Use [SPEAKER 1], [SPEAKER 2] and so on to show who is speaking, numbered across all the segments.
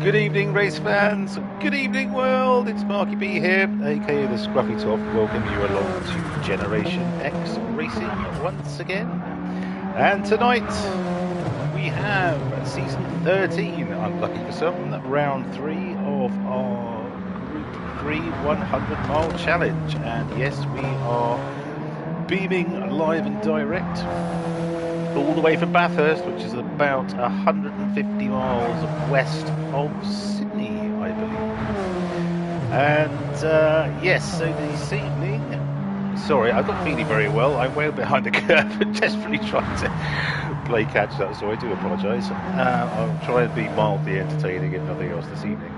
[SPEAKER 1] Good evening, race fans. Good evening, world. It's Marky B here, aka the Scruffy Top, welcoming you along to Generation X Racing once again. And tonight we have season 13, unlucky for some, round 3 of our Group 3 100-mile challenge. And yes, we are beaming live and direct all the way from Bathurst, which is about 150 miles west of Sydney, I believe. And yes, so this evening, sorry, I'm not feeling very well. I'm way behind the curve and desperately trying to play catch up, so I do apologise. I'll try and be mildly entertaining, if nothing else, this evening.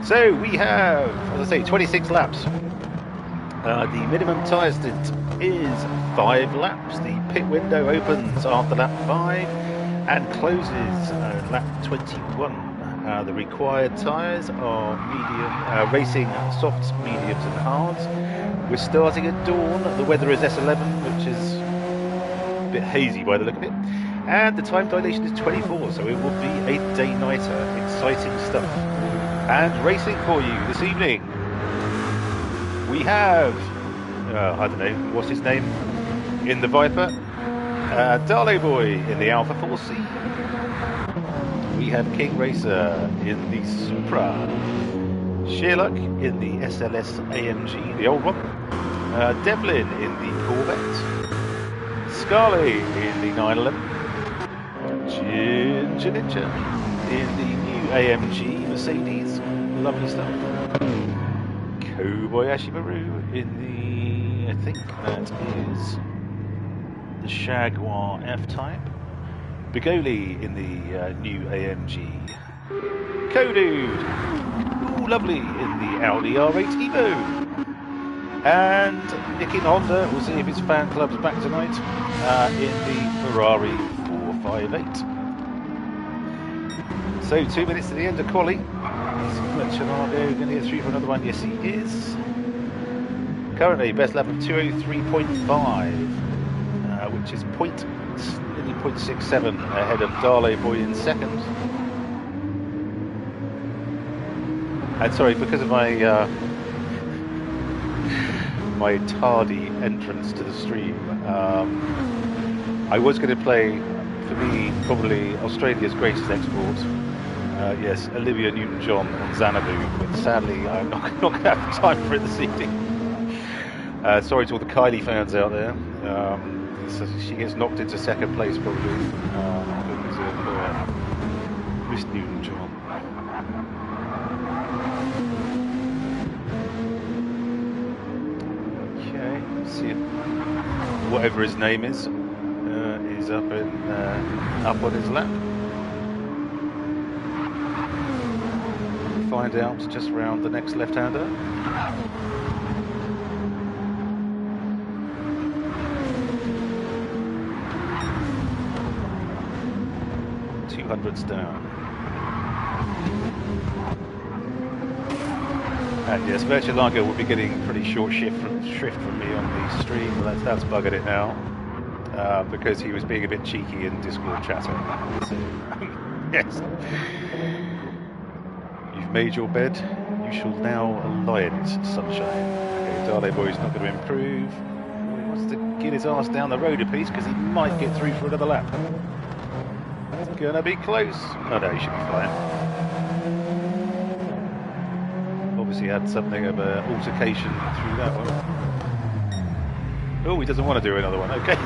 [SPEAKER 1] So we have, as I say, 26 laps. The minimum tyre stint is 5 laps. The pit window opens after lap 5 and closes lap 21. The required tyres are medium, racing softs, mediums and hards. We're starting at dawn. The weather is S11, which is a bit hazy by the look of it. And the time dilation is 24, so it will be a day-nighter. Exciting stuff. And racing for you this evening, we have, I don't know, what's his name in the Viper? Darley Boy in the Alpha 4C. We have King Racer in the Supra. Sherlock in the SLS AMG, the old one. Devlin in the Corvette. Scarlett in the 911. Ginger Ninja in the new AMG Mercedes. Lovely stuff. Kobayashi Maru in the, I think that is the Jaguar F-Type. Bigoli in the new AMG. Kodude, ooh, lovely, in the Audi R8 Evo. And Nick in Honda, we'll see if his fan club's back tonight, in the Ferrari 458. So 2 minutes to the end of quali. Is Merchanado going to get through for another one? Yes, he is. Currently, best lap of 203.5, which is nearly 0.67 ahead of Darley Boy in second. And sorry, because of my my tardy entrance to the stream, I was going to play, for me, probably Australia's greatest export. Yes, Olivia Newton-John on Xanadu, but sadly I'm not going to have time for it this evening. Sorry to all the Kylie fans out there. So she gets knocked into second place probably because of Miss Newton-John. Okay, see if whatever his name is up on his lap. Find out just round the next left-hander. Down. And yes, Vertilago will be getting pretty short shrift from me on the stream, but that's buggered it now, because he was being a bit cheeky in Discord chatter. So, yes. You've made your bed, you shall now lie in it, sunshine. Okay, Darley Boy's not going to improve. He wants to get his ass down the road a piece because he might get through for another lap. It's gonna be close. Oh no, he should be fine. Obviously had something of an altercation through that one. Oh, he doesn't want to do another one. Okay.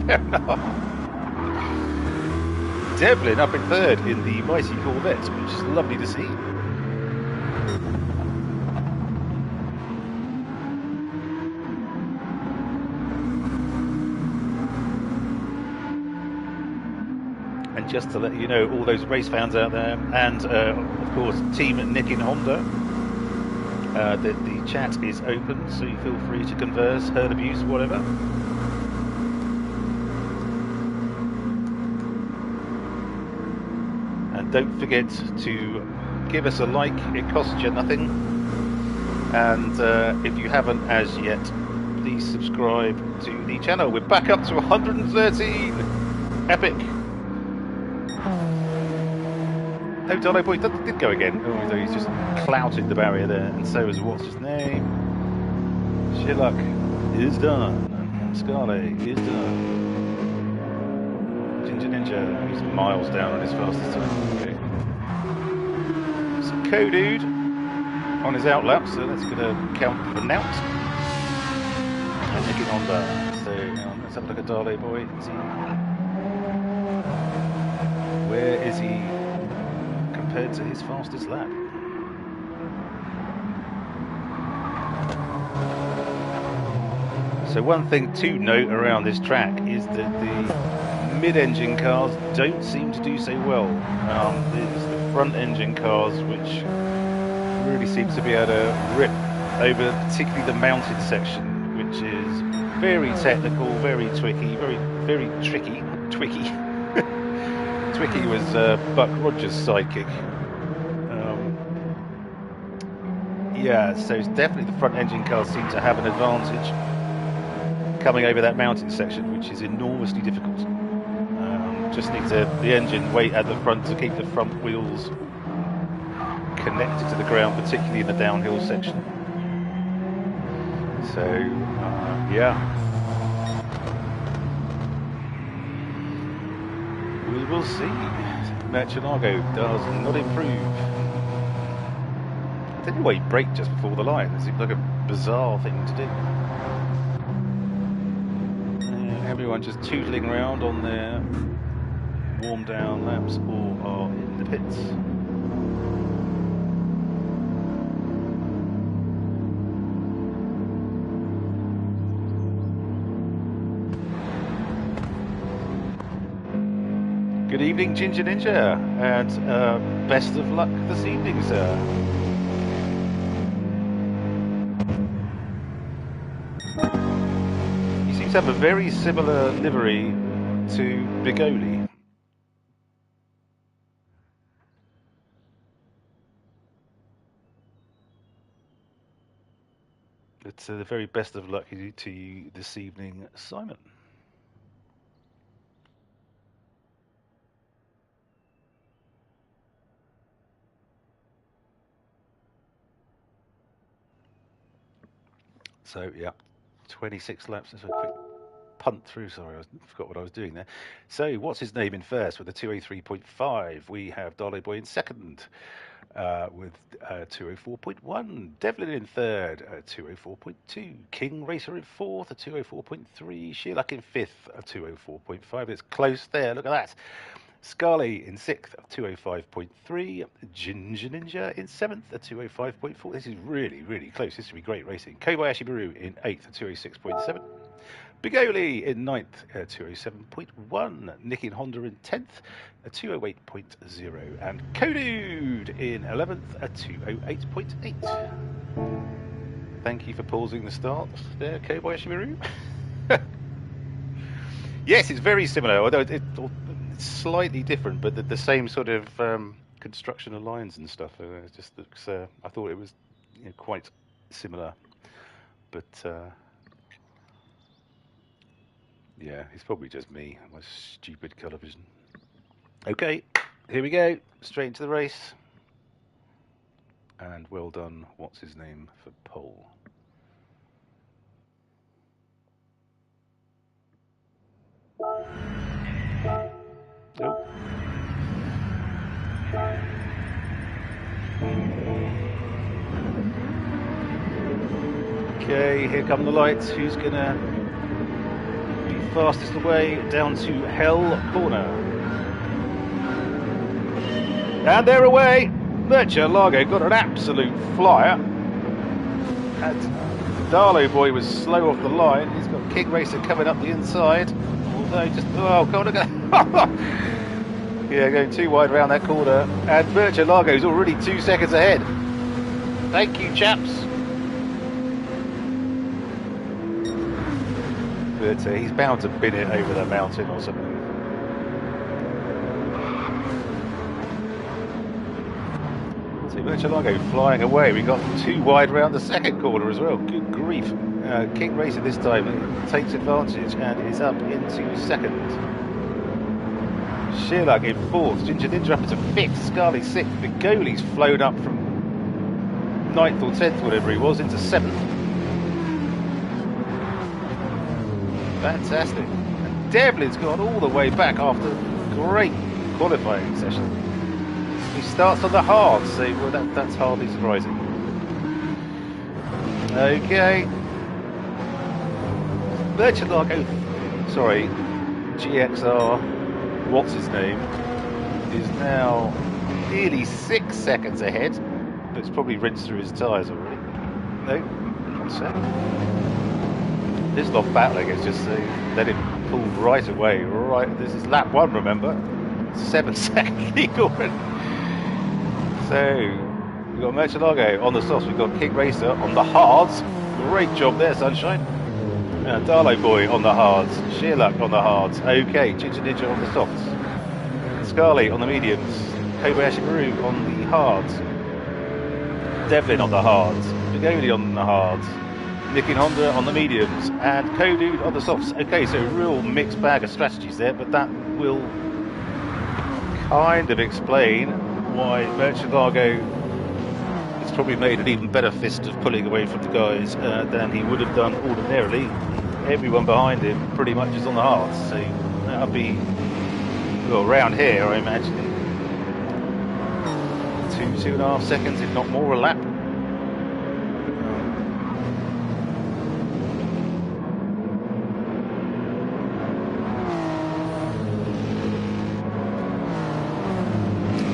[SPEAKER 1] Fair enough. Devlin up in third in the mighty Corvette, which is lovely to see. And just to let you know, all those race fans out there, and of course Team Nick in Honda, that the chat is open, so you feel free to converse, herd abuse, whatever. And don't forget to give us a like, it costs you nothing. And if you haven't as yet, please subscribe to the channel. We're back up to 113. Epic. Oh, Dolo Boy did go again. Oh, so he's just clouted the barrier there, and so is what's his name? Sherlock is done. Scarlet is done. Ginger Ninja, he's miles down on his fastest time. Okay. So Dude on his outlap, so that's going to count for Nout. And Nicky Honda. So let's have a look at Dale Boy. Where is he compared to his fastest lap? So one thing to note around this track is that the mid-engine cars don't seem to do so well. It's the front-engine cars which really seems to be able to rip over particularly the mounted section, which is very technical, very tricky, very tricky. Twicky. Twicky was Buck Rogers' sidekick. Yeah, so it's definitely the front-engine cars seem to have an advantage coming over that mountain section, which is enormously difficult. Just needs the engine weight at the front to keep the front wheels connected to the ground, particularly in the downhill section. So, yeah. We will see. Murcielago does not improve. I don't know why he braked just before the line. It seems like a bizarre thing to do. Everyone just tootling around on their warm down laps or are in the pits. Good evening, Ginger Ninja, and best of luck this evening, sir. Have a very similar livery to Bigoli. It's the very best of luck to you this evening, Simon. So yeah, 26 laps. That's a quick punt through. Sorry, I forgot what I was doing there. So what's his name in first with a 203.5? We have Dale Boy in second with 204.1. Devlin in third, 204.2. King Racer in fourth, a 204.3. Sheerluck in fifth, a 204.5. It's close there. Look at that. Scarly in sixth, a 205.3. Ginger Ninja in seventh, a 205.4. This is really, really close. This will be great racing. Kobayashi Maru in eighth, a 206.7. Bigoli in ninth, a 207.1. Nicky and Honda in 10th, a 208.0. And Kodude in 11th, a 208.8. Thank you for pausing the start there, Kobayashi Maru. Yes, it's very similar, although it's slightly different, but the same sort of construction of lines and stuff. It just looks, I thought it was quite similar, but yeah, it's probably just me, my stupid colour vision. Okay, here we go, straight into the race. And well done, what's his name, for pole. Oh. Okay, here come the lights. Who's gonna be fastest away down to Hell Corner? And they're away. Murcielago got an absolute flyer. And Dale Boy was slow off the line. He's got King Racer coming up the inside. Although just yeah, going too wide around that corner. And Murcielago's already 2 seconds ahead. Thank you, chaps. But he's bound to bin it over the mountain or something. So Murcielago flying away. We got too wide around the second corner as well. Good grief. King Racer this time takes advantage and is up into second. Shearluck in 4th, Ginger Ninja up into 5th, Scarly 6th, the goalie's flown up from 9th or 10th, whatever he was, into 7th. Fantastic. And Devlin's gone all the way back after a great qualifying session. He starts on the hard, so well, that's hardly surprising. Okay. GXR, what's his name, is now nearly 6 seconds ahead, but it's probably rinsed through his tyres already. No, 1 sec. This is not battling, it's just let him pull right away. Right, this is lap 1, remember? 7 second lead already. So, we've got Murcielago on the softs, we've got GenX Racer on the hards. Great job there, Sunshine. Darlo Boy on the hards, Shearluck on the hards, okay, Ginger Ninja on the softs, Scarly on the mediums, Kobayashi Maru on the hards, Devlin on the hards, Bigoli on the hards, Nicky Honda on the mediums, and Kodude on the softs. Okay, so real mixed bag of strategies there, but that will kind of explain why Murcielago has probably made an even better fist of pulling away from the guys than he would have done ordinarily. Everyone behind him pretty much is on the hards, so that'll be, well, around here I imagine 2.5 seconds, if not more, a lap.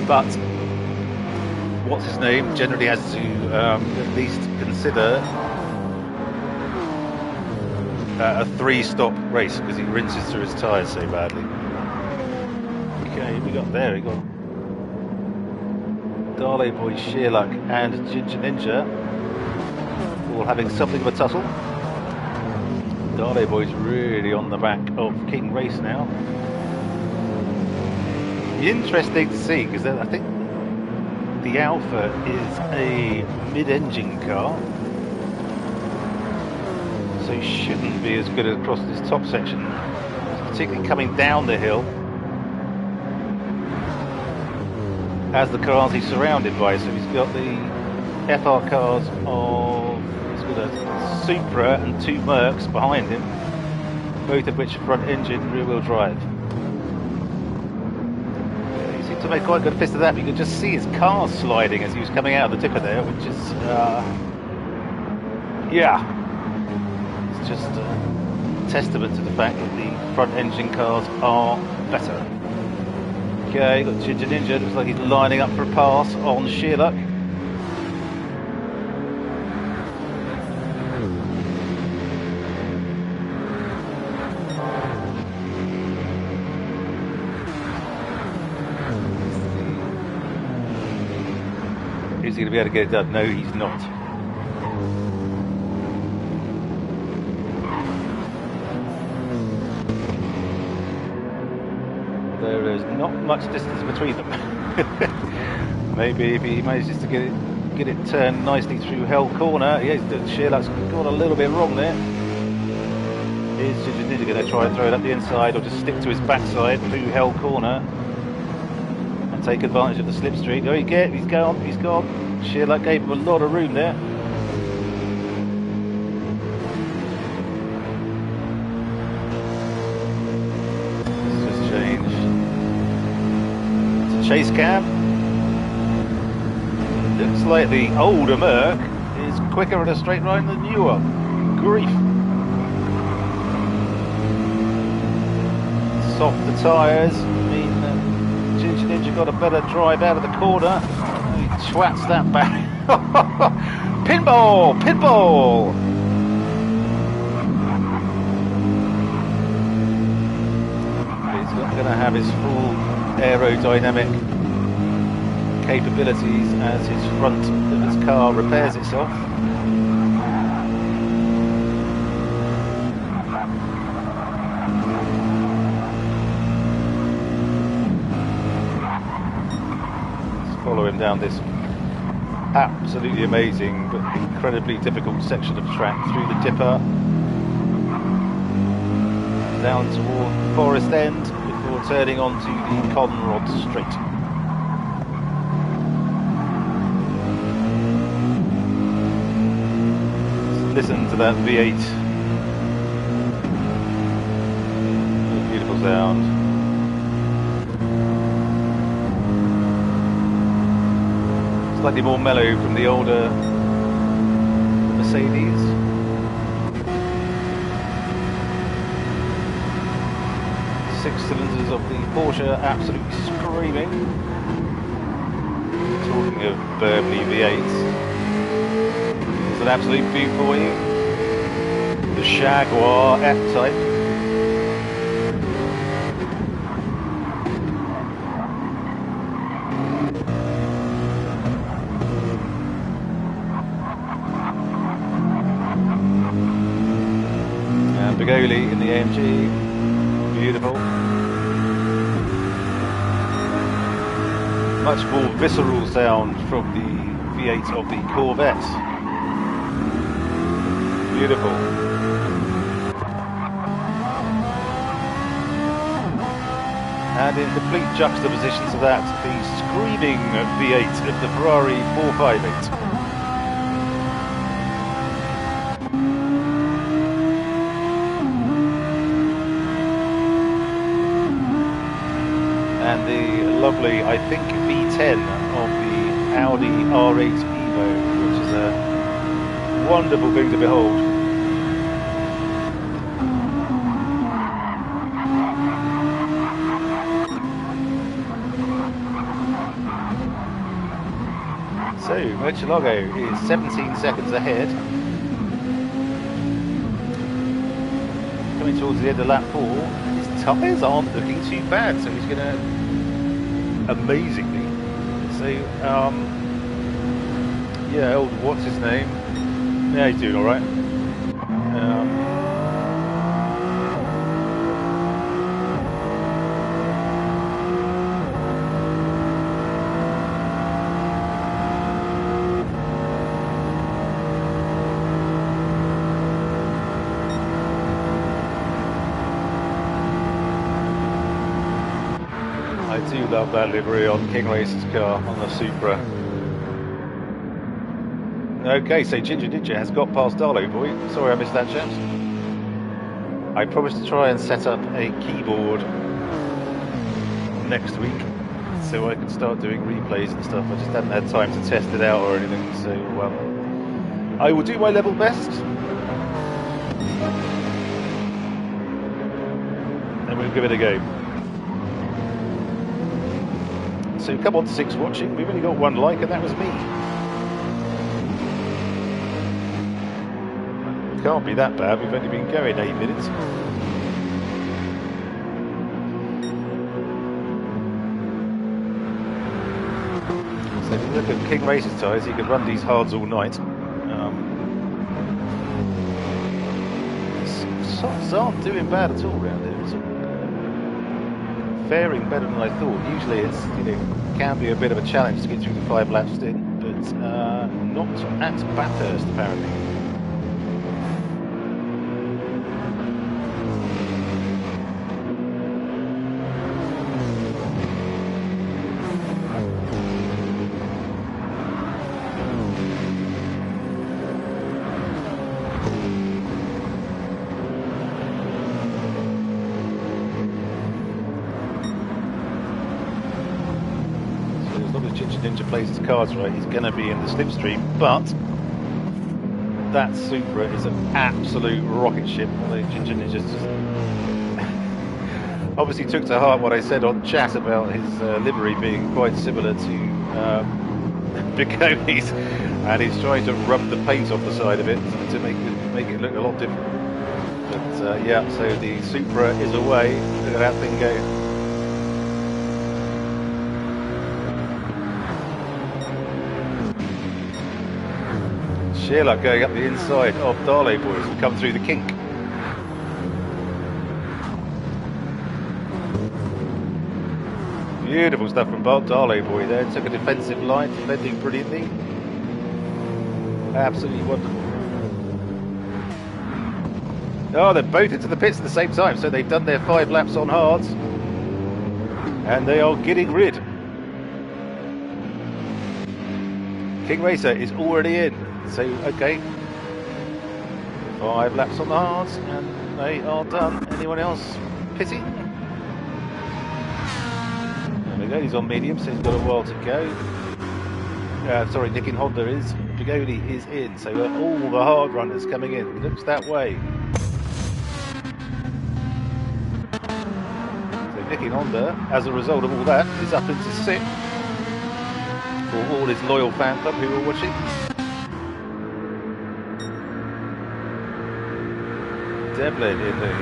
[SPEAKER 1] But what's his name generally has to at least consider a 3-stop race because he rinses through his tyres so badly. Okay, we got Darley Boy, Shearluck and Ginger Ninja all having something of a tussle. Darley Boy's really on the back of GenX Race now. Interesting to see because I think the Alpha is a mid-engine car, so he shouldn't be as good across this top section, particularly coming down the hill, as the cars he's surrounded by. So he's got the FR cars of, he's got a Supra and 2 Mercs behind him, both of which are front engine, rear wheel drive. To make quite a good fist of that, but you could just see his car sliding as he was coming out of the tipper there, which is yeah, it's just a testament to the fact that the front engine cars are better. Okay, got Ginger Ninja, looks like he's lining up for a pass on Shearluck. Is he going to be able to get it done? No, he's not. There is not much distance between them. Maybe if he manages to get it turned nicely through Hell Corner. Yes, Shearluck's got a little bit wrong there. Is Ginger Ninja going to try and throw it up the inside or just stick to his backside through Hell Corner? Take advantage of the slipstream. Oh, he's gone. Shearluck gave him a lot of room there. Let's just change to chase cam. Looks like the older Merc is quicker in a straight line than the newer. Grief. Softer tyres mean Ginger Ninja got a better drive out of the corner. He twats that back. Pinball! Pinball! He's not going to have his full aerodynamic capabilities as his front of his car repairs itself. Follow him down this absolutely amazing but incredibly difficult section of track through the tipper down toward Forest End before turning onto the Conrod Straight. Listen to that V8. Beautiful sound. Slightly more mellow from the older Mercedes. Six cylinders of the Porsche absolutely screaming. Talking of Burmley V8s. It's an absolute beaut for you. The Jaguar F-Type. And Bigoli in the AMG. Beautiful. Much more visceral sound from the V8 of the Corvette. Beautiful. And in complete juxtaposition to that, the screaming V8 of the Ferrari 458. And the lovely, I think, V10 of the Audi R8 Evo, which is a wonderful thing to behold. So, Murcielago is 17 seconds ahead. Coming towards the end of lap 4. His tyres aren't looking too bad, so he's going to... amazingly. So, yeah, old, what's his name? Yeah, he's doing alright. I do love that livery on King Racer's car, on the Supra. Okay, so Ginger Ninja has got past Darlow Boy. Sorry I missed that, chaps. I promised to try and set up a keyboard next week so I could start doing replays and stuff. I just hadn't had time to test it out or anything, so I will do my level best. And we'll give it a go. So come on, 6 watching. We've only got 1 like, and that was me. Can't be that bad. We've only been going 8 minutes. So if you look at King Racer's tyres, you can run these hards all night. Softs aren't doing bad at all around here. It's faring better than I thought. Usually it's, can be a bit of a challenge to get through the 5 laps in, but not at Bathurst apparently. Ninja plays his cards right, he's going to be in the slipstream, but that Supra is an absolute rocket ship. The Ginger Ninja just obviously took to heart what I said on chat about his livery being quite similar to Bigoni's, and he's trying to rub the paint off the side of it to make it look a lot different. But yeah, so the Supra is away. Look at that thing go. Sheila going up the inside of Darley Boys and come through the kink. Beautiful stuff from Darley Boy there. Took a defensive line, defending brilliantly. Absolutely wonderful. Oh, they're both into the pits at the same time, so they've done their 5 laps on hards. and they are getting rid. King Racer is already in, so okay. 5 laps on the hards, and they are done. Anyone else pitting? There we go, he's on medium, so he's got a while to go. Sorry, Nick in Honda is. Bigoli is in, so all the hard runners coming in. It looks that way. So Nick in Honda, as a result of all that, is up into 6th. For all his loyal fan club who are watching. Devlin in the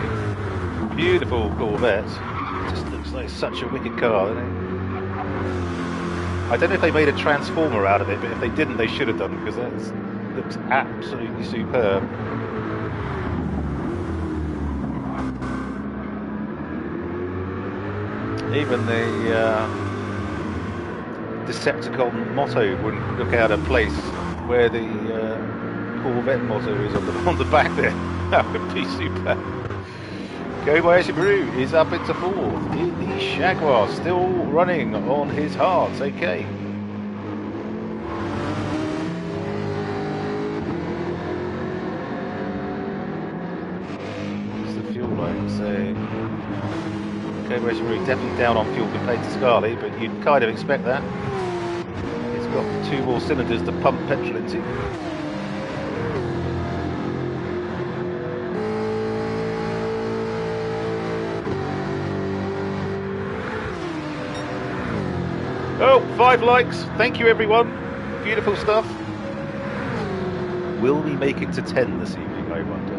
[SPEAKER 1] beautiful Corvette. It just looks like such a wicked car, doesn't it? I don't know if they made a transformer out of it, but if they didn't, they should have done, because that looks absolutely superb. Even the Decepticon motto wouldn't look out of place where the Corvette motto is on the back there. That would be superb. Kobayashi Maru is up into 4th in the Jaguar, still running on his hards. Okay. What's the fuel like? So Kobayashi Maru definitely down on fuel compared to Scarlett, but you'd kind of expect that. He's got 2 more cylinders to pump petrol into. Oh, 5 likes. Thank you, everyone. Beautiful stuff. Will we make it to 10 this evening, I wonder?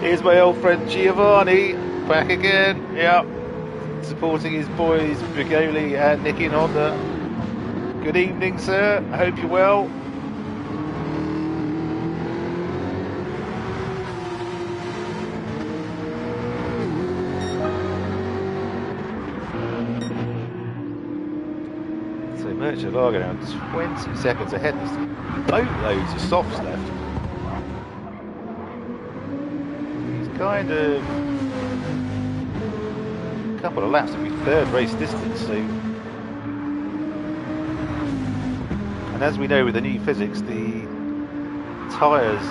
[SPEAKER 1] Here's my old friend Giovanni. Back again. Yep. Supporting his boys, Bigoli and Nick in Honda. Good evening, sir. I hope you're well. Murcielago now 20 seconds ahead. There's boatloads of softs left. He's kind of a couple of laps to be 3rd race distance. So, and as we know with the new physics, the tyres,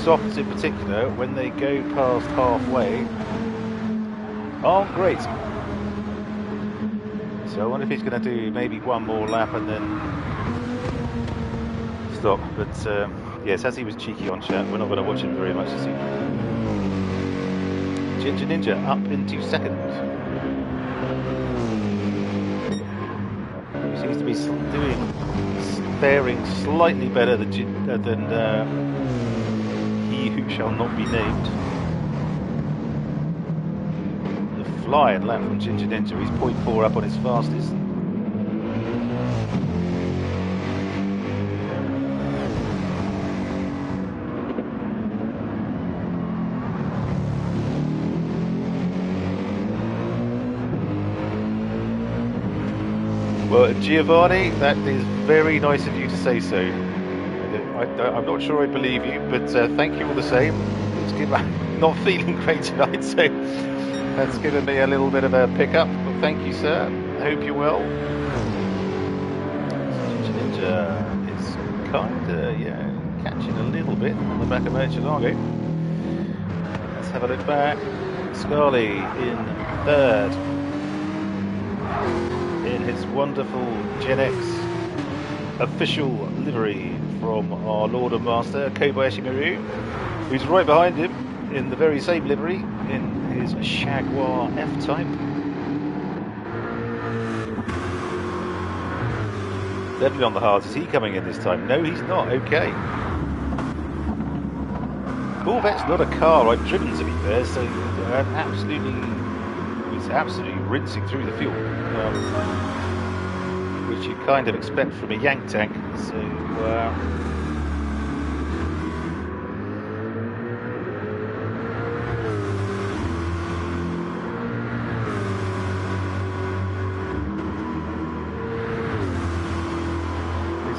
[SPEAKER 1] softs in particular, when they go past halfway, aren't great. So I wonder if he's going to do maybe one more lap and then stop. But yes, as he was cheeky on chat, we're not going to watch him very much this evening. Ginger Ninja up into 2nd. He seems to be faring slightly better than he who shall not be named. Flying lap from Ginger Ninja. He's 0.4 up on his fastest. Well, Giovanni, that is very nice of you to say so. I'm not sure I believe you, but thank you all the same. I'm not feeling great tonight, so that's given me a little bit of a pickup. Well, thank you, sir. I hope you're well. Ginger Ninja is kind of, catching a little bit on the back of Murcielago. Let's have a look back. Scarlett in 3rd in his wonderful GenX official livery from our Lord and Master Kobayashi Maru, who's right behind him in the very same livery in his Jaguar F-Type. Definitely on the hards. Is he coming in this time? No, he's not. Okay. Corvette's not a car I've driven, to be fair, so it's absolutely rinsing through the fuel, which you kind of expect from a Yank tank. So.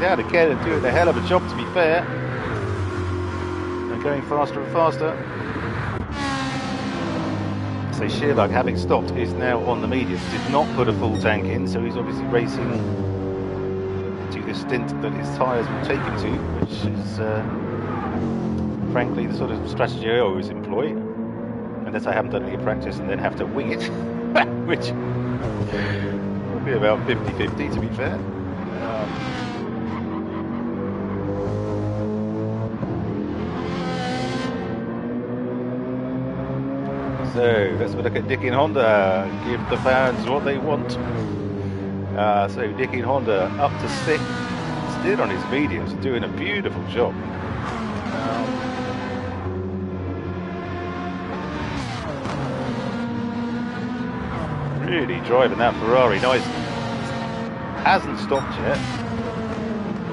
[SPEAKER 1] Out again and doing a hell of a job, to be fair, and going faster and faster. So So Shearluck, having stopped, is now on the mediums. Did not put a full tank in, so he's obviously racing to the stint that his tyres will take him to, which is, frankly, the sort of strategy I always employ, unless I haven't done any practice and then have to wing it, which would be about 50-50, to be fair. So let's have a look at Nicky and Honda. Give the fans what they want. So Nicky and Honda up to 6th, still on his mediums, doing a beautiful job. Really driving that Ferrari nice. Hasn't stopped yet.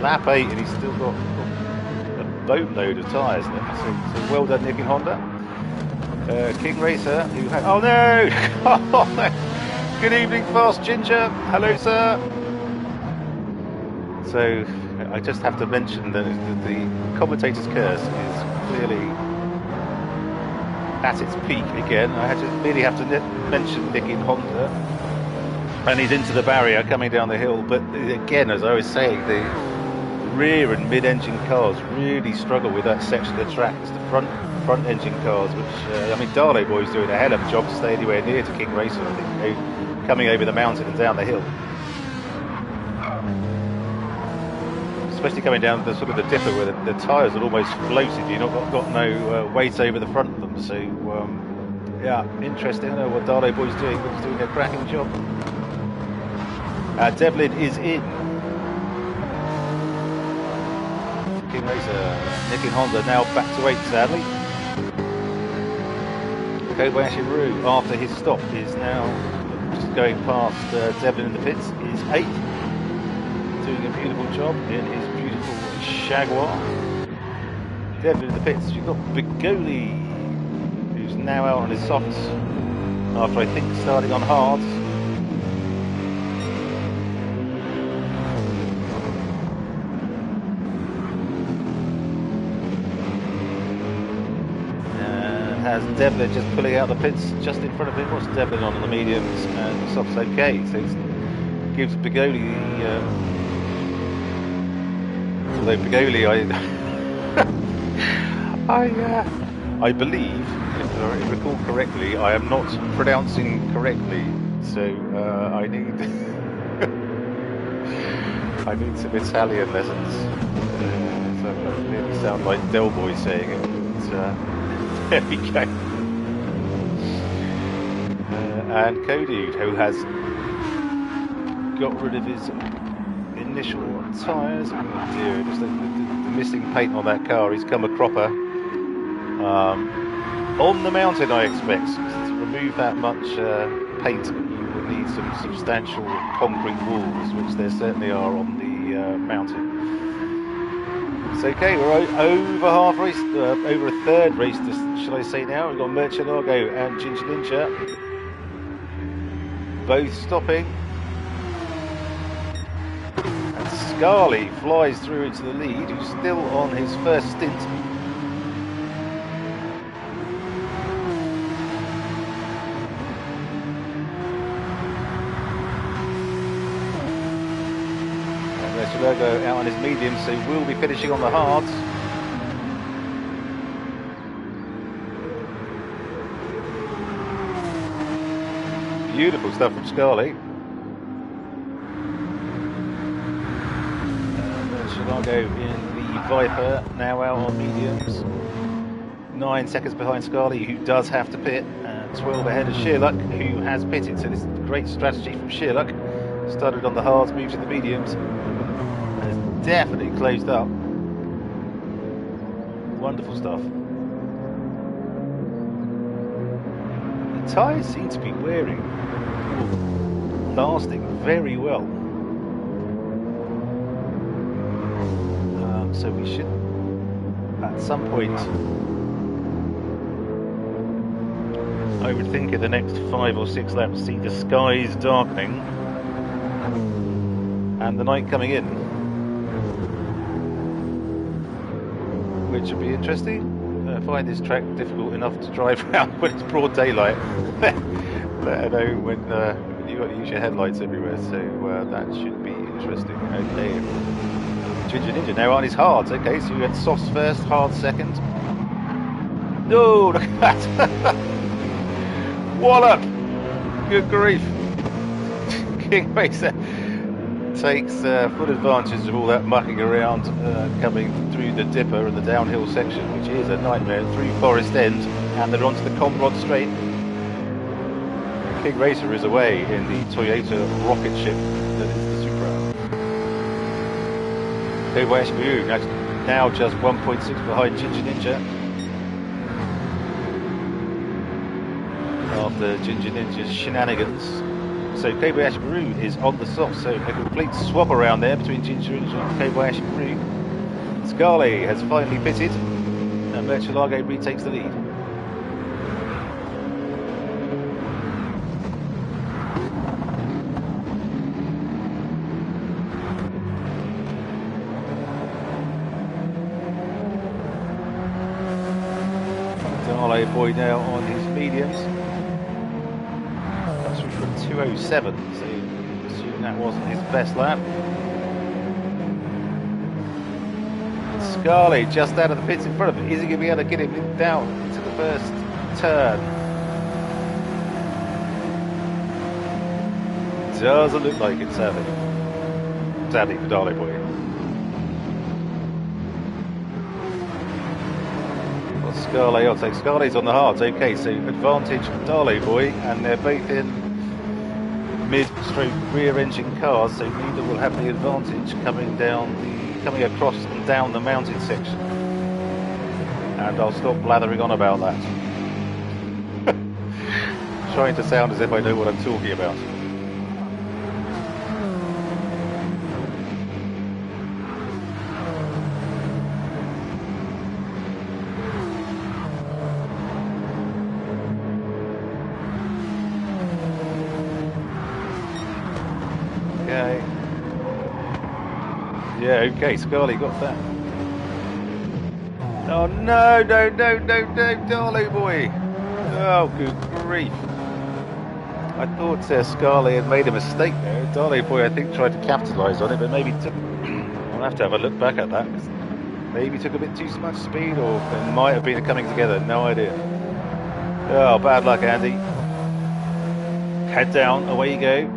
[SPEAKER 1] Lap 8 and he's still got a boatload of tyres left. So well done, Nicky and Honda. King Racer, who had... Oh no! Good evening, Fast Ginger. Hello, sir. So, I just have to mention that the commentator's curse is clearly at its peak again. I really have to mention Nicky and Honda. And he's into the barrier coming down the hill. But again, as I was saying, the rear and mid-engine cars really struggle with that section of the track. It's the front engine cars, which I mean, Darlow Boy's doing a hell of a job to stay anywhere near to King Racer, I think, coming over the mountain and down the hill, especially coming down the sort of the dipper where the tyres are almost floated. You've not got no weight over the front of them. So yeah, interesting. I know what Darlow Boy's doing, but he's doing a cracking job. Devlin is in. King Racer, Nicky and Honda now back to 8th, sadly. Kobayashi Roo, after his stop, is now just going past Devlin in the pits, is 8th, doing a beautiful job in his beautiful Jaguar. Devlin in the pits, you've got Bigoli, who's now out on his softs, after I think starting on hards. Has Devlin just pulling out the pits just in front of him. What's Devlin on the mediums and the softs okay? So it gives Bigoli the... although Bigoli, I believe, if I recall correctly, I am not pronouncing correctly, so I need I need some Italian lessons. So I really sound like Del Boy saying it. But, there we go. And Cody, who has got rid of his initial tyres. Oh dear, just the missing paint on that car. He's come a cropper. On the mountain, I expect. To remove that much paint, you will need some substantial concrete walls, which there certainly are on the mountain. It's okay, we're over half race, over a third race, shall I say now. We've got Murcielago and Ginger Ninja both stopping. And Scarly flies through into the lead, who's still on his first stint. Murcielago out on his medium, so we'll be finishing on the hards. Beautiful stuff from Scarly. Murcielago in the Viper, now out on mediums. 9 seconds behind Scarly, who does have to pit. 12 ahead of Shearluck, who has pitted. So this is great strategy from Shearluck. Started on the hards, moved to the mediums. Has definitely closed up. Wonderful stuff. The tyres seem to be wearing, lasting very well. So we should, at some point, I would think in the next 5 or 6 laps, see the skies darkening and the night coming in, which would be interesting. find this track difficult enough to drive around when it's broad daylight, let alone when you've got to use your headlights everywhere, so that should be interesting. Okay, Ginger Ninja now on his hards. Okay, so we had softs first, hards second. No, look at that! Wallop! Good grief! King Racer takes full advantage of all that mucking around coming through the dipper and the downhill section, which is a nightmare, through Forest End, and they're onto the Comrod Straight. King Racer is away in the Toyota rocket ship that is the Supra. Kobayashi Maru now just 1.6 behind Ginger Ninja. After Ginger Ninja's shenanigans. So Kobayashi Maru is on the soft, so a complete swap around there between Ginger Ninja and Kobayashi Maru. Scarlett has finally pitted, and Murcielago retakes the lead. Dale Boy now on his mediums. 207, so assume that wasn't his best lap. Scarlett just out of the pits in front of him. Is he going to be able to get him down to the first turn? Doesn't look like it, sadly. Sadly for Dale Boy. Well, Scarlett, I'll take Scarlett's on the hards. Okay, so advantage Dale Boy, and they're both in mid-stroke rear-engine cars, so neither will have the advantage coming across and down the mounted section. And I'll stop blathering on about that. Trying to sound as if I know what I'm talking about. Yeah, okay, Scarlett got that. Oh no, Dale Boy! Oh, good grief. I thought Scarlett had made a mistake there. Dale Boy, I think, tried to capitalise on it, but maybe took... I'll have to have a look back at that, because maybe took a bit too much speed, or it might have been a coming together, no idea. Oh, bad luck, Andy. Head down, away you go.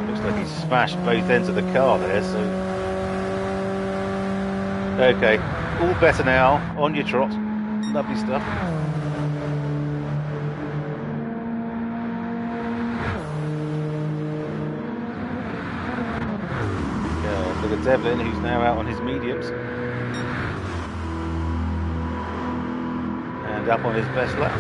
[SPEAKER 1] Looks like he smashed both ends of the car there, so... Okay, all better now, on your trot. Lovely stuff. Yeah, look at Devlin, who's now out on his mediums. And up on his best lap.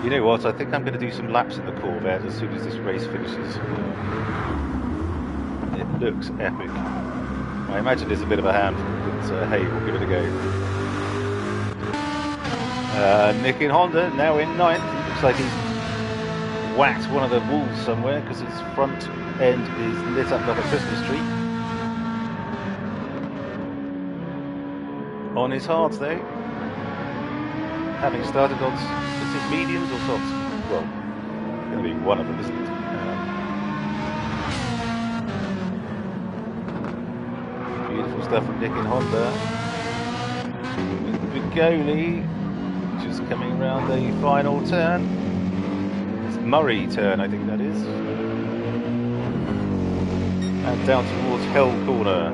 [SPEAKER 1] You know what, I think I'm going to do some laps in the Corvette as soon as this race finishes. It looks epic. I imagine there's a bit of a hand, but hey, we'll give it a go. Nick in Honda, now in 9th. Looks like he's whacked one of the walls somewhere because his front end is lit up like a Christmas tree. On his hards though. Having started on mediums or softs? Well, it's going to be one of them, isn't it? Beautiful stuff from Nick in Honda. Vigoli just coming round the final turn. It's Murray turn, I think that is. And down towards Hell Corner.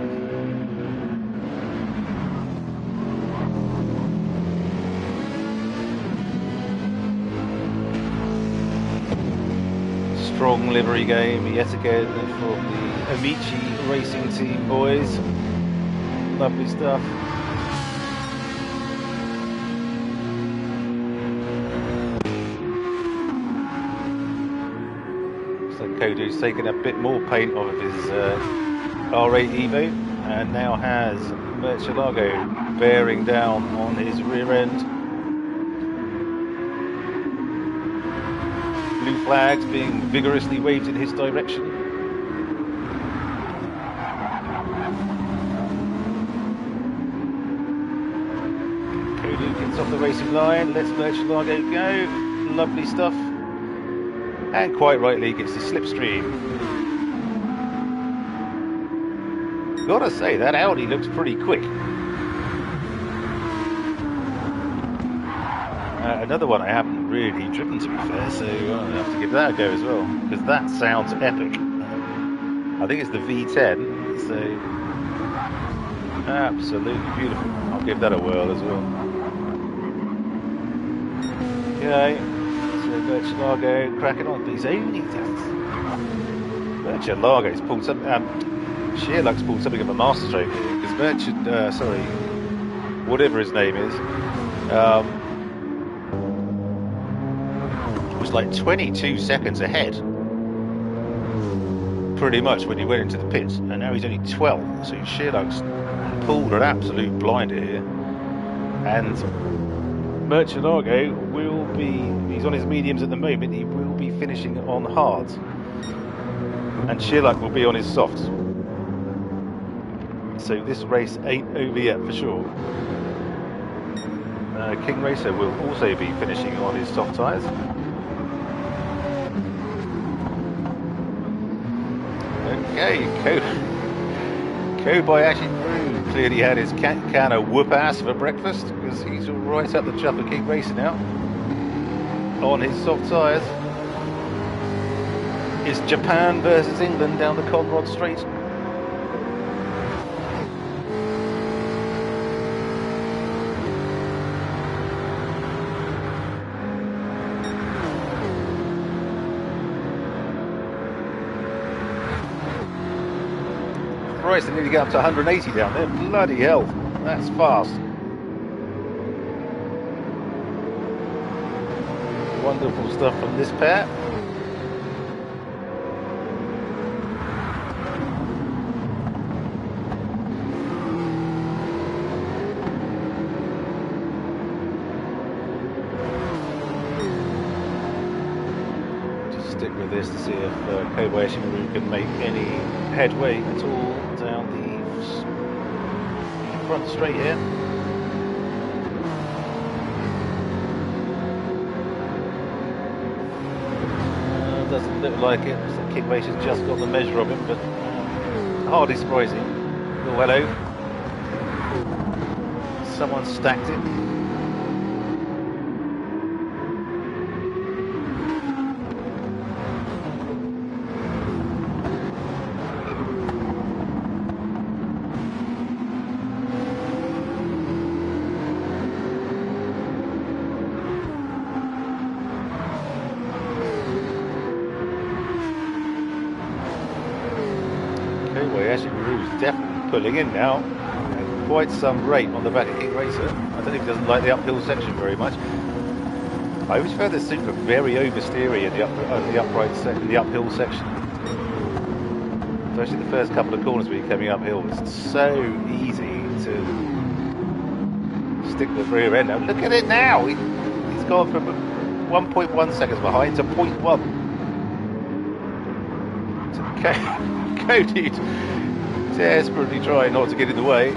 [SPEAKER 1] Strong livery game yet again for the Amici Racing Team boys. Lovely stuff. So Kodu's taken a bit more paint off of his R8 Evo and now has Murcielago bearing down on his rear end. blue flags being vigorously waved in his direction. Cody gets off the racing line, lets Merchant-Largo go. Lovely stuff. And quite rightly gets the slipstream. Gotta say, that Audi looks pretty quick. Another one I haven't really driven, to be fair, so I'll have to give that a go as well, because that sounds epic. I think it's the V10, so absolutely beautiful. I'll give that a whirl as well. Okay, so Merchant-Largo cracking on. He's only Merchant-Largo's pulled some. Shearluck's pulled something of a masterstroke here, because whatever his name is, was like 22 seconds ahead, pretty much, when he went into the pits, and now he's only 12. So Shearluck's pulled an absolute blinder here, and Merchant-Largo will be. He's on his mediums at the moment. He will be finishing on hards, and Shearluck will be on his softs. So this race ain't over yet for sure. King Racer will also be finishing on his soft tyres. Okay, Kobayashi Maru clearly had his can of whoop ass for breakfast, because he's right up the chuff of King Racer now on his soft tyres. It's Japan versus England down the Conrod Straight. They nearly get up to 180 down there. Bloody hell, that's fast. Wonderful stuff from this pair. Just stick with this to see if Kobayashi Maru can make any headway at all down the front straight here. Doesn't look like it. So King Racer's just got the measure of him, but hardly surprising. Oh, hello. Someone stacked it. Definitely pulling in now at quite some rate on the back of King Racer. I don't think he doesn't like the uphill section very much. I always found this super very oversteery in the uphill section. Especially the first couple of corners when you're coming uphill. It's so easy to stick the rear end out. Look at it now. He's gone from 1.1 seconds behind to 0.1. Cody desperately trying not to get in the way.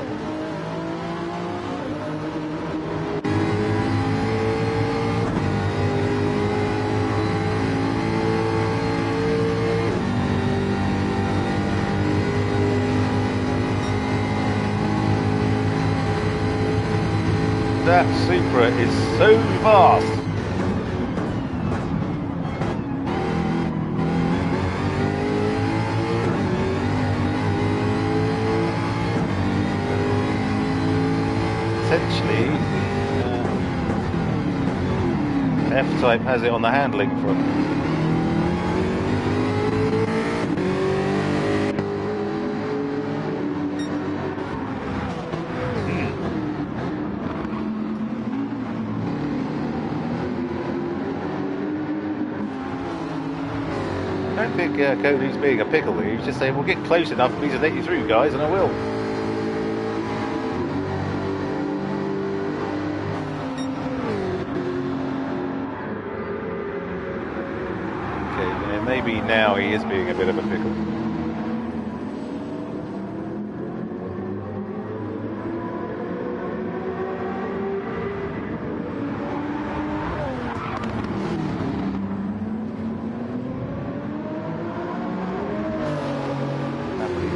[SPEAKER 1] That Supra is so fast. Essentially, F-Type has it on the handling front. I don't think Cody's being a pickle here. He's just saying, well, get close enough for me to let you through, guys, and I will. So maybe now he is being a bit of a pickle.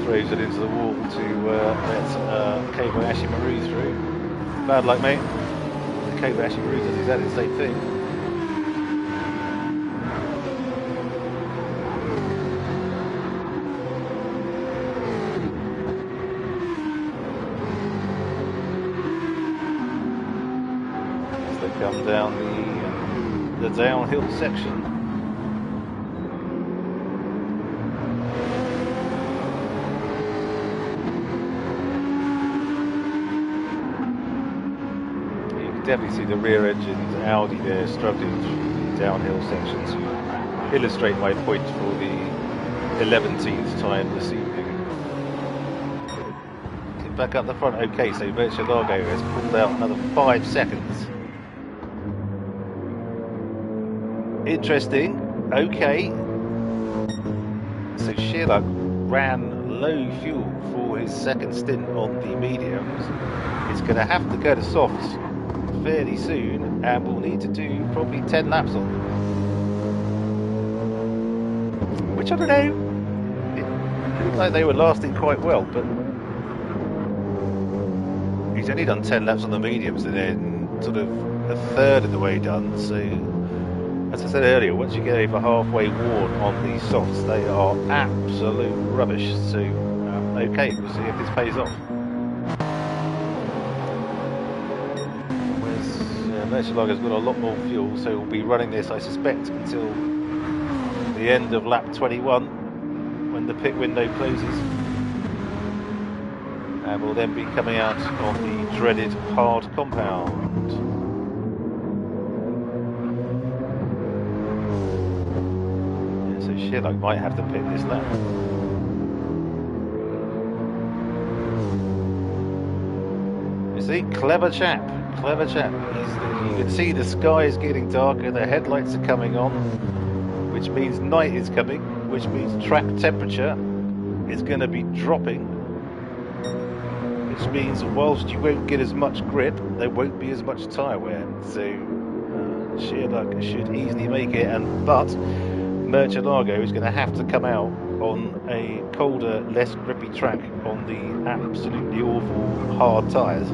[SPEAKER 1] Throws it into the wall to let Kobayashi Maru through. Bad luck, mate. Kobayashi Maru does exactly the same thing. As they come down the downhill section. Definitely see the rear engine's Audi there struggling through the downhill section to illustrate my point for the 11th time this evening. Get back up the front. Okay, so Murcielago has pulled out another 5 seconds. Interesting. Okay. So Sherlock ran low fuel for his second stint on the mediums. He's going to have to go to softs fairly soon, and we'll need to do probably 10 laps on them. Which I don't know. It looked like they were lasting quite well, but he's only done 10 laps on the mediums and then sort of a third of the way done. So, as I said earlier, once you get over halfway worn on these softs, they are absolute rubbish. So, okay, we'll see if this pays off. Murcielago's got a lot more fuel, so we'll be running this, I suspect, until the end of lap 21, when the pit window closes. And we'll then be coming out on the dreaded hard compound. Yeah, so Sherlock might have to pit this lap. You see, clever chap. Clever chap. You can see the sky is getting darker, the headlights are coming on, which means night is coming, which means track temperature is going to be dropping, which means whilst you won't get as much grip, there won't be as much tyre wear. So Sherlock should easily make it, but Murcielago is going to have to come out on a colder, less grippy track on the absolutely awful hard tyres.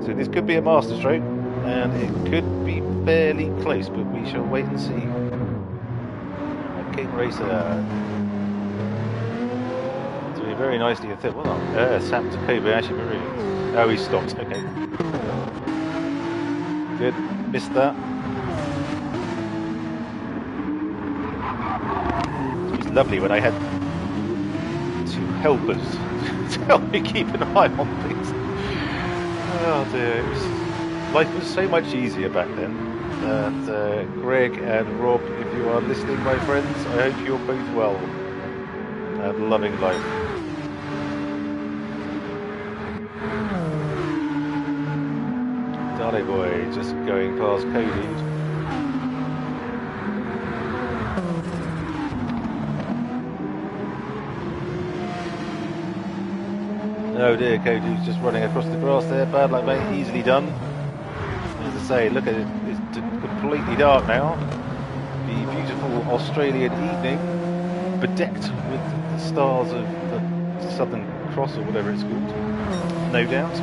[SPEAKER 1] So this could be a masterstroke, and it could be fairly close, but we shall wait and see. King Racer doing very nicely. Well done. Sap to Kobayashi Maru. Oh, he stopped. Okay. Good. Missed that. It was lovely when I had two helpers to help me keep an eye on things. Oh dear, life was so much easier back then. And Greg and Rob, if you are listening, my friends, I hope you're both well and loving life. Dale boy just going past Cody. Oh dear, Cody's just running across the grass there. Bad luck, mate. Easily done. As I say, look at it. It's completely dark now. The beautiful Australian evening, bedecked with the stars of the Southern Cross or whatever it's called. No doubt.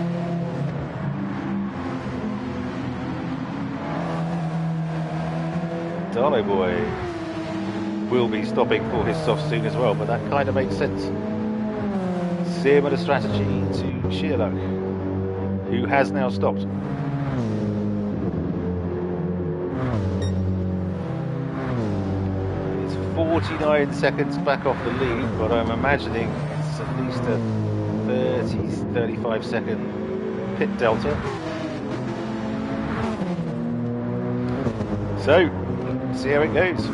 [SPEAKER 1] Dale boy will be stopping for his soft soon as well, but that kind of makes sense. Similar strategy to Sherlock, who has now stopped. It's 49 seconds back off the lead, but I'm imagining it's at least a 35 second pit delta. So, see how it goes.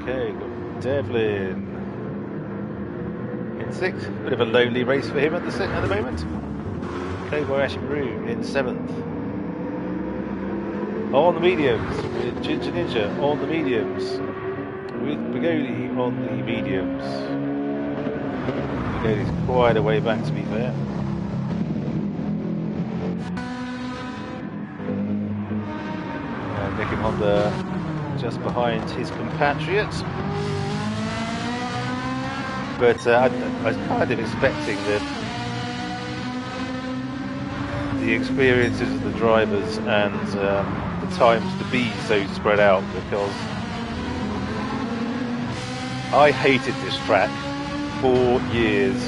[SPEAKER 1] Okay, got Devlin in 6th. Bit of a lonely race for him at the moment. Kobayashi Maru in 7th. On the mediums, with Ginger Ninja on the mediums. with Bugatti on the mediums. Bugatti's quite a way back, to be fair. And Nicky Honda just behind his compatriots. But I was kind of expecting that the experiences of the drivers and the times to be so spread out, because I hated this track for years.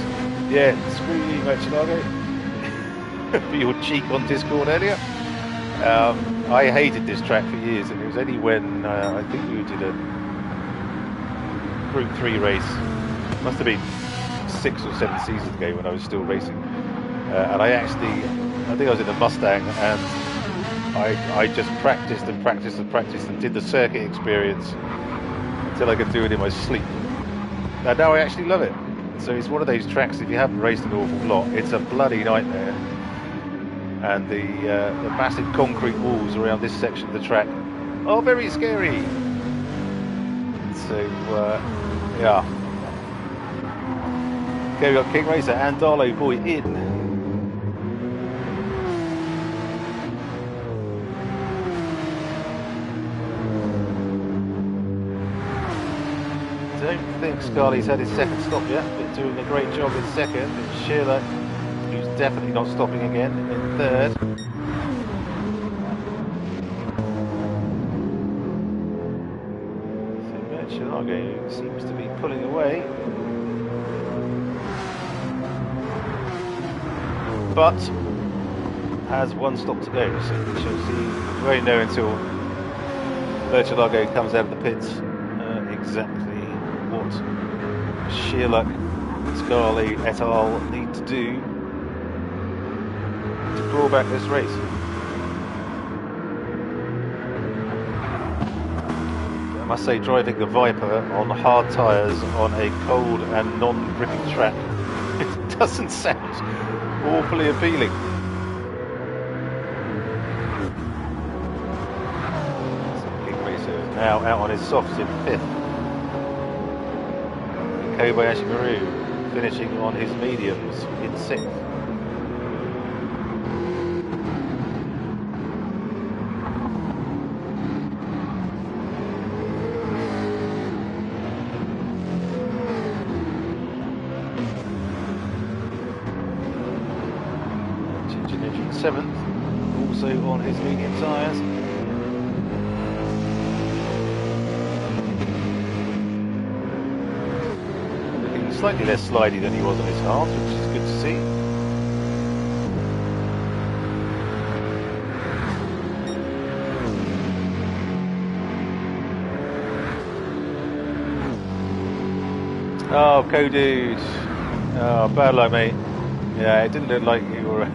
[SPEAKER 1] Yeah, screw you, Macchiago, for your cheek on Discord earlier. I hated this track for years, and it was only when I think we did a Gr-3 race. Must have been 6 or 7 seasons ago when I was still racing, and I think I was in a Mustang, and I just practiced and practiced and practiced and did the circuit experience until I could do it in my sleep. And now I actually love it. So it's one of those tracks, if you haven't raced an awful lot, it's a bloody nightmare. And the massive concrete walls around this section of the track are very scary. So yeah. Okay, we've got King Racer and Darlow Boy in. I don't think Scarley's had his second stop yet, but doing a great job in second. It's Sheila, who's definitely not stopping again, in third. So Chilago seems to be pulling away. But has one stop to go, so we shall see. We won't know until Bertolago comes out of the pits exactly what Sheila, Scarley et al. Need to do to claw back this race. I must say, driving the Viper on hard tyres on a cold and non-gripping track, it doesn't sound awfully appealing. King Racer now out on his softs in 5th. Kobayashi Maru finishing on his mediums in 6th. Ginger Ninja in 7th, also on his medium tyres. Slightly less slidey than he was on his hards, which is good to see. Oh, Co-Dude. Oh, bad luck, mate. Yeah, it didn't look like you were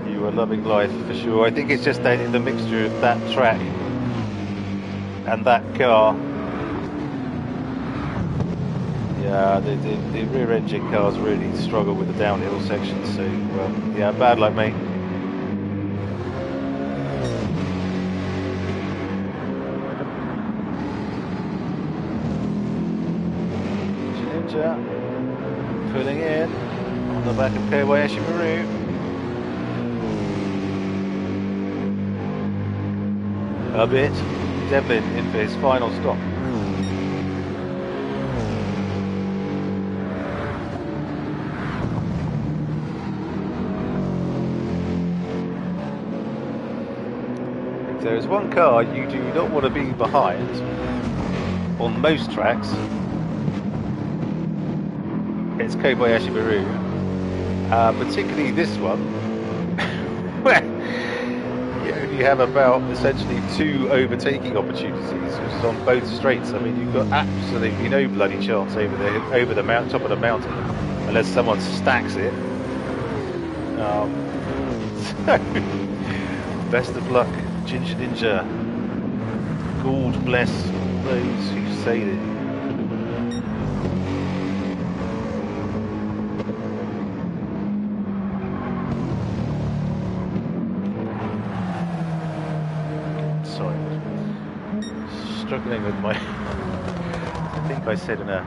[SPEAKER 1] you were loving life for sure. I think it's just the mixture of that track and that car. Yeah, the rear engine cars really struggle with the downhill section, so yeah, bad luck, mate. Ninja pulling in on the back of Kobayashi Maru. A bit. Devlin in for his final stop. There's one car you do not want to be behind on most tracks. It's Kobayashi Maru, particularly this one, where you only have about essentially 2 overtaking opportunities, which is on both straights. I mean, you've got absolutely no bloody chance over the top of the mountain, unless someone stacks it. So, best of luck, Ginger Ninja. God bless those who say it. Sorry, struggling with my think I said in a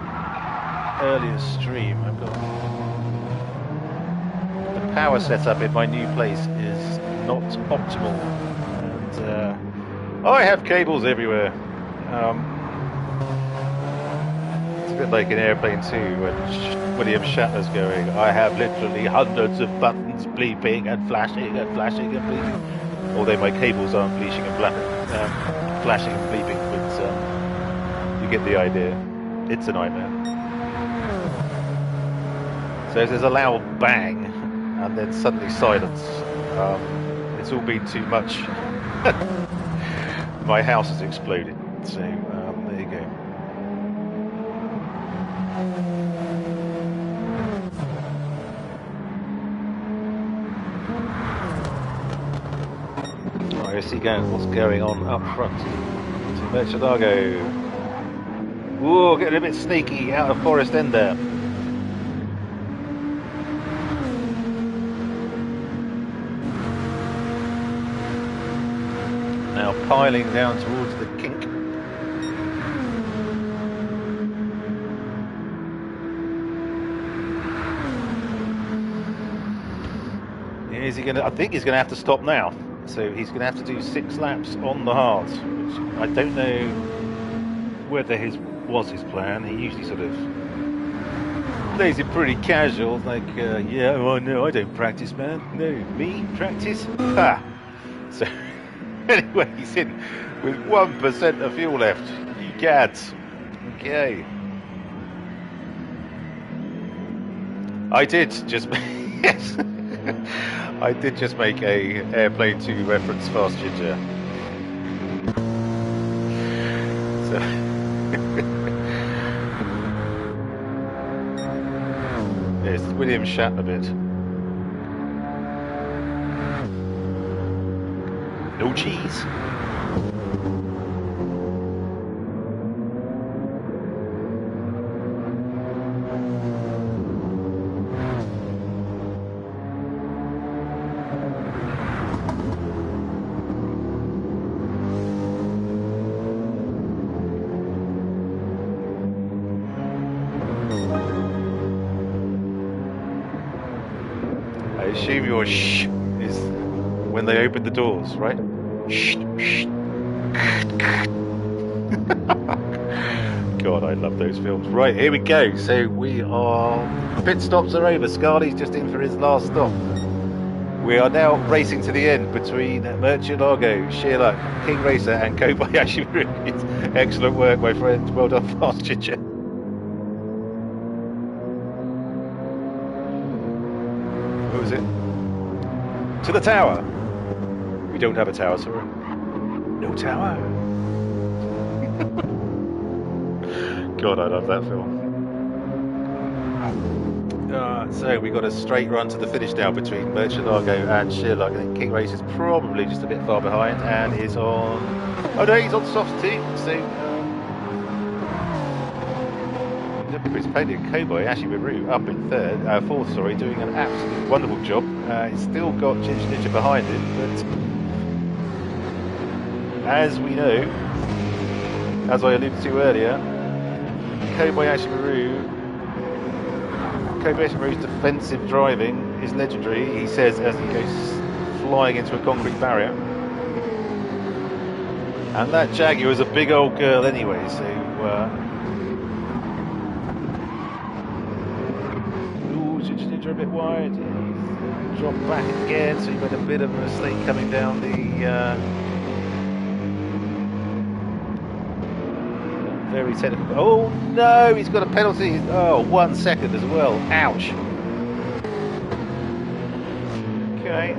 [SPEAKER 1] earlier stream, I've got the power setup in my new place is not optimal, and I have cables everywhere. It's a bit like in Airplane 2 when William Shatner's going, I have literally hundreds of buttons bleeping and flashing and flashing and bleeping. Although my cables aren't flashing and bleeping, but you get the idea. It's a nightmare. So if there's a loud bang and then suddenly silence, it's all been too much. My house has exploded. So there you go. Right, let's see what's going on up front. To Merchadago. Whoa, getting a bit sneaky out of Forest End there. Now piling down towards the kink. Is he going to? I think he's going to have to stop now. So he's going to have to do 6 laps on the hard, which I don't know whether was his plan. He usually sort of plays it pretty casual, like, yeah, well, no, I don't practice, man. No, me practice? Ha! So anyway, he's in with 1% of fuel left. You gads. Okay. I did just yes. I did just make a Airplane 2 reference, Fast Ginger. So yes, William Shatner bit. No cheese. I assume your shh is when they open the doors, right? Shh, shh. God, I love those films. Right, here we go. So we are... Pit stops are over. Scarley's just in for his last stop. We are now racing to the end between Murcielago, Shearluck, King Racer and Kobayashi. Excellent work, my friend. Well done, Fast Ginger. What was it? To the tower. We don't have a tower, sorry. No tower. God, I love that film. So we got a straight run to the finish now between Murcielago and Shearluck. I think King Race is probably just a bit far behind and is on... Oh no, he's on soft too. So Chris Payne and Kobayashi Maru up in fourth, sorry, doing an absolutely wonderful job. He's still got Ginger Ninja behind him, but as we know, as I alluded to earlier, Kobayashi Maru's defensive driving is legendary, he says, as he goes flying into a concrete barrier. And that Jaguar is a big old girl anyway, so Ginger Ninja a bit wide. He's dropped back again, so he made a bit of a mistake coming down the very technical. Oh no, he's got a penalty. Oh, 1 second as well. Ouch. Okay.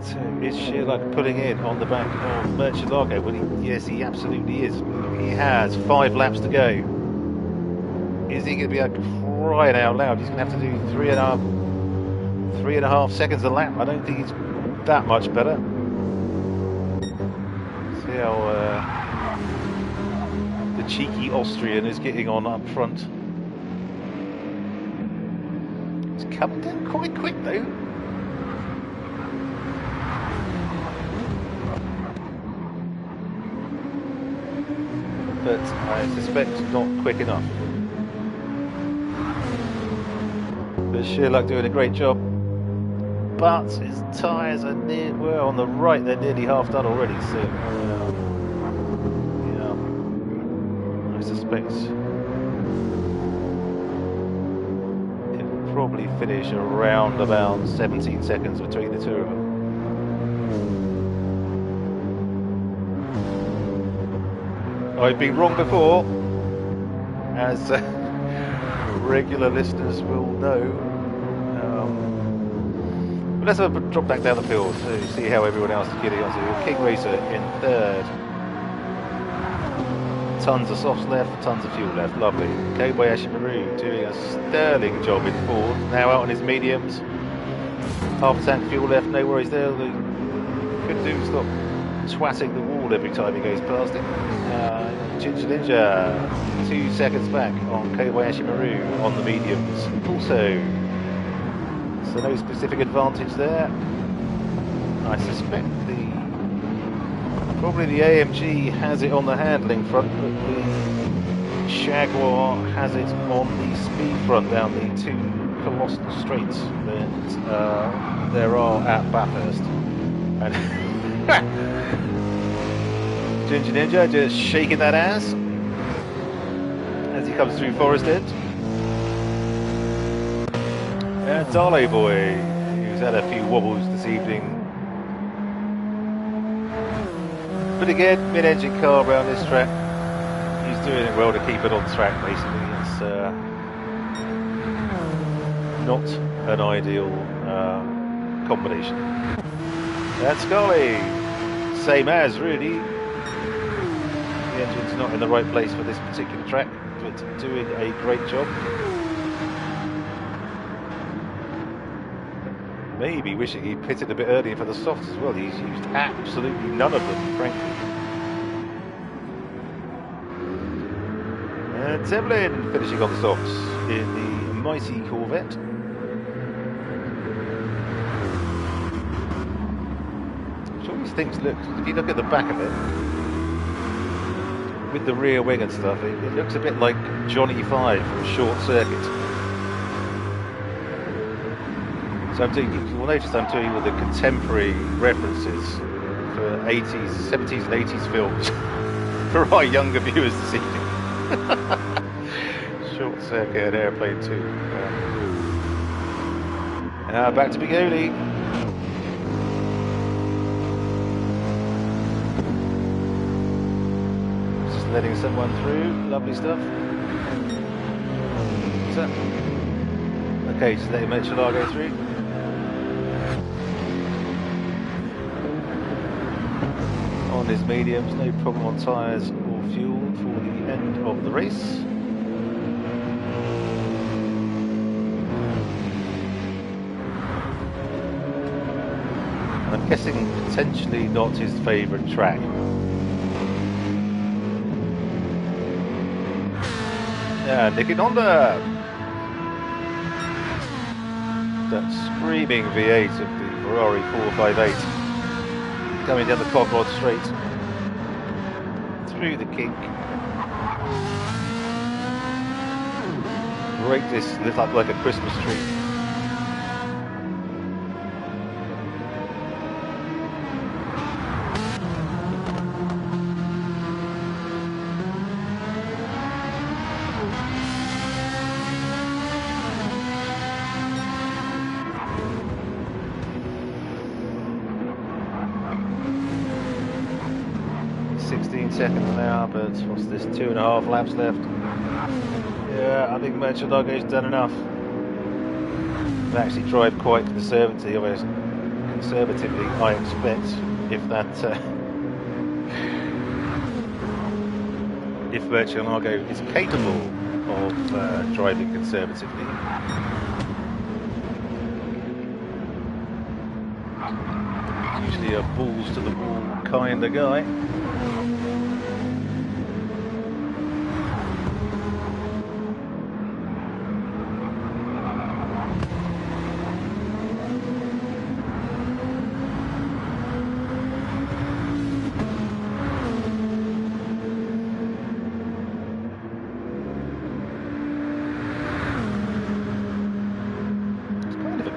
[SPEAKER 1] So is Shearluck pulling in on the back of Murcielago? Well, yes, he absolutely is. He has 5 laps to go. Is he going to be crying out loud? He's going to have to do 3.5 seconds a lap. I don't think he's that much better. See how the cheeky Austrian is getting on up front. It's coming down quite quick though. but I suspect not quick enough. But sheer luck doing a great job. But his tyres are well, on the right, they're nearly half done already, so yeah, I suspect it will probably finish around about 17 seconds between the two of them. I've been wrong before, as regular listeners will know. But let's have a drop back down the field to see how everyone else is getting on. So King Racer in third. Tons of softs left, tons of fuel left. Lovely. Kobayashi Maru doing a sterling job in fourth. Now out on his mediums. Half a tank fuel left, no worries there. The good do stop twatting the wall every time he goes past it. Ginger Ninja 2 seconds back on Kobayashi Maru on the mediums. Also, so no specific advantage there. I suspect probably the AMG has it on the handling front, but the Jaguar has it on the speed front down the two colossal straights that there are at Bathurst. And Ginger Ninja just shaking that ass as he comes through Forest End. And Darley Boy, who's had a few wobbles this evening. But again, mid-engine car around this track. He's doing it well to keep it on track, basically. It's not an ideal combination. And Scully, same as really. The engine's not in the right place for this particular track, but doing a great job. Maybe wishing he pitted a bit earlier for the softs as well. He's used absolutely none of them, frankly. And Devlin finishing on the softs in the mighty Corvette. I'm sure these things look, if you look at the back of it, with the rear wing and stuff, it looks a bit like Johnny 5 from Short Circuit. So you will notice I'm doing all the contemporary references for 80s, 70s and 80s films for our younger viewers this evening. Short Circuit and Airplane 2. Back to Bigoli. Just letting someone through. Lovely stuff. So, okay, just letting Mitchell go through. On his mediums, no problem on tyres or fuel for the end of the race. I'm guessing potentially not his favourite track. Yeah, Nicky Honda! That screaming V8 of the Ferrari 458. Coming down the Cockrod straight through the kink. Great, this lit up like a Christmas tree. Seconds now, but what's this, 2.5 laps left? Yeah, I think Merchandago's done enough. They actually drive quite conservatively, I expect, if that if Merchandago is capable of driving conservatively. Usually a balls to the wall kind of guy.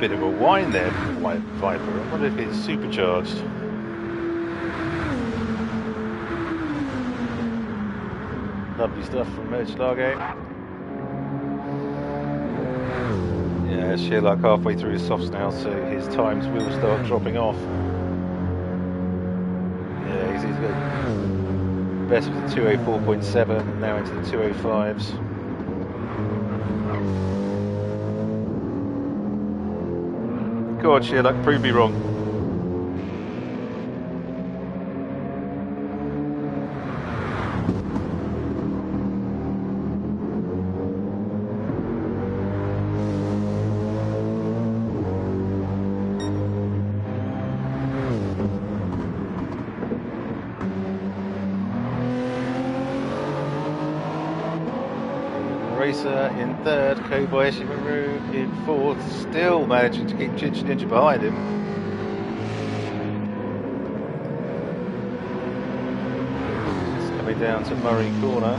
[SPEAKER 1] bit of a whine there from the White Viper. I wonder if it's supercharged. Lovely stuff from Murcielago. Yeah, Sherlock halfway through his softs now, so his times will start dropping off. Yeah, he's got best was the 204.7, now into the 205s. God, Sherlock, prove me wrong. Racer in third, Kobayashi Maru in fourth, still managing to keep Ginger Ninja behind him. Just coming down to Murray Corner.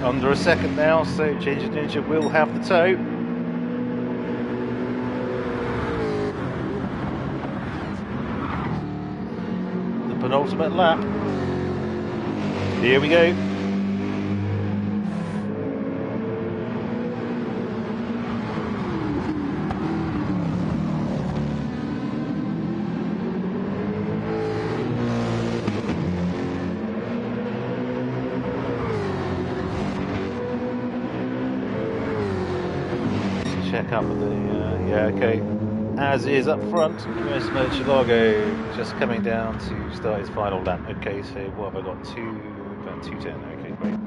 [SPEAKER 1] Under a second now, so Ginger Ninja will have the toe. The penultimate lap. Here we go. Check up with the, yeah, okay. As is up front, Chris Murcielago just coming down to start his final lap. Okay, so what have I got? About 2:10. Okay, great.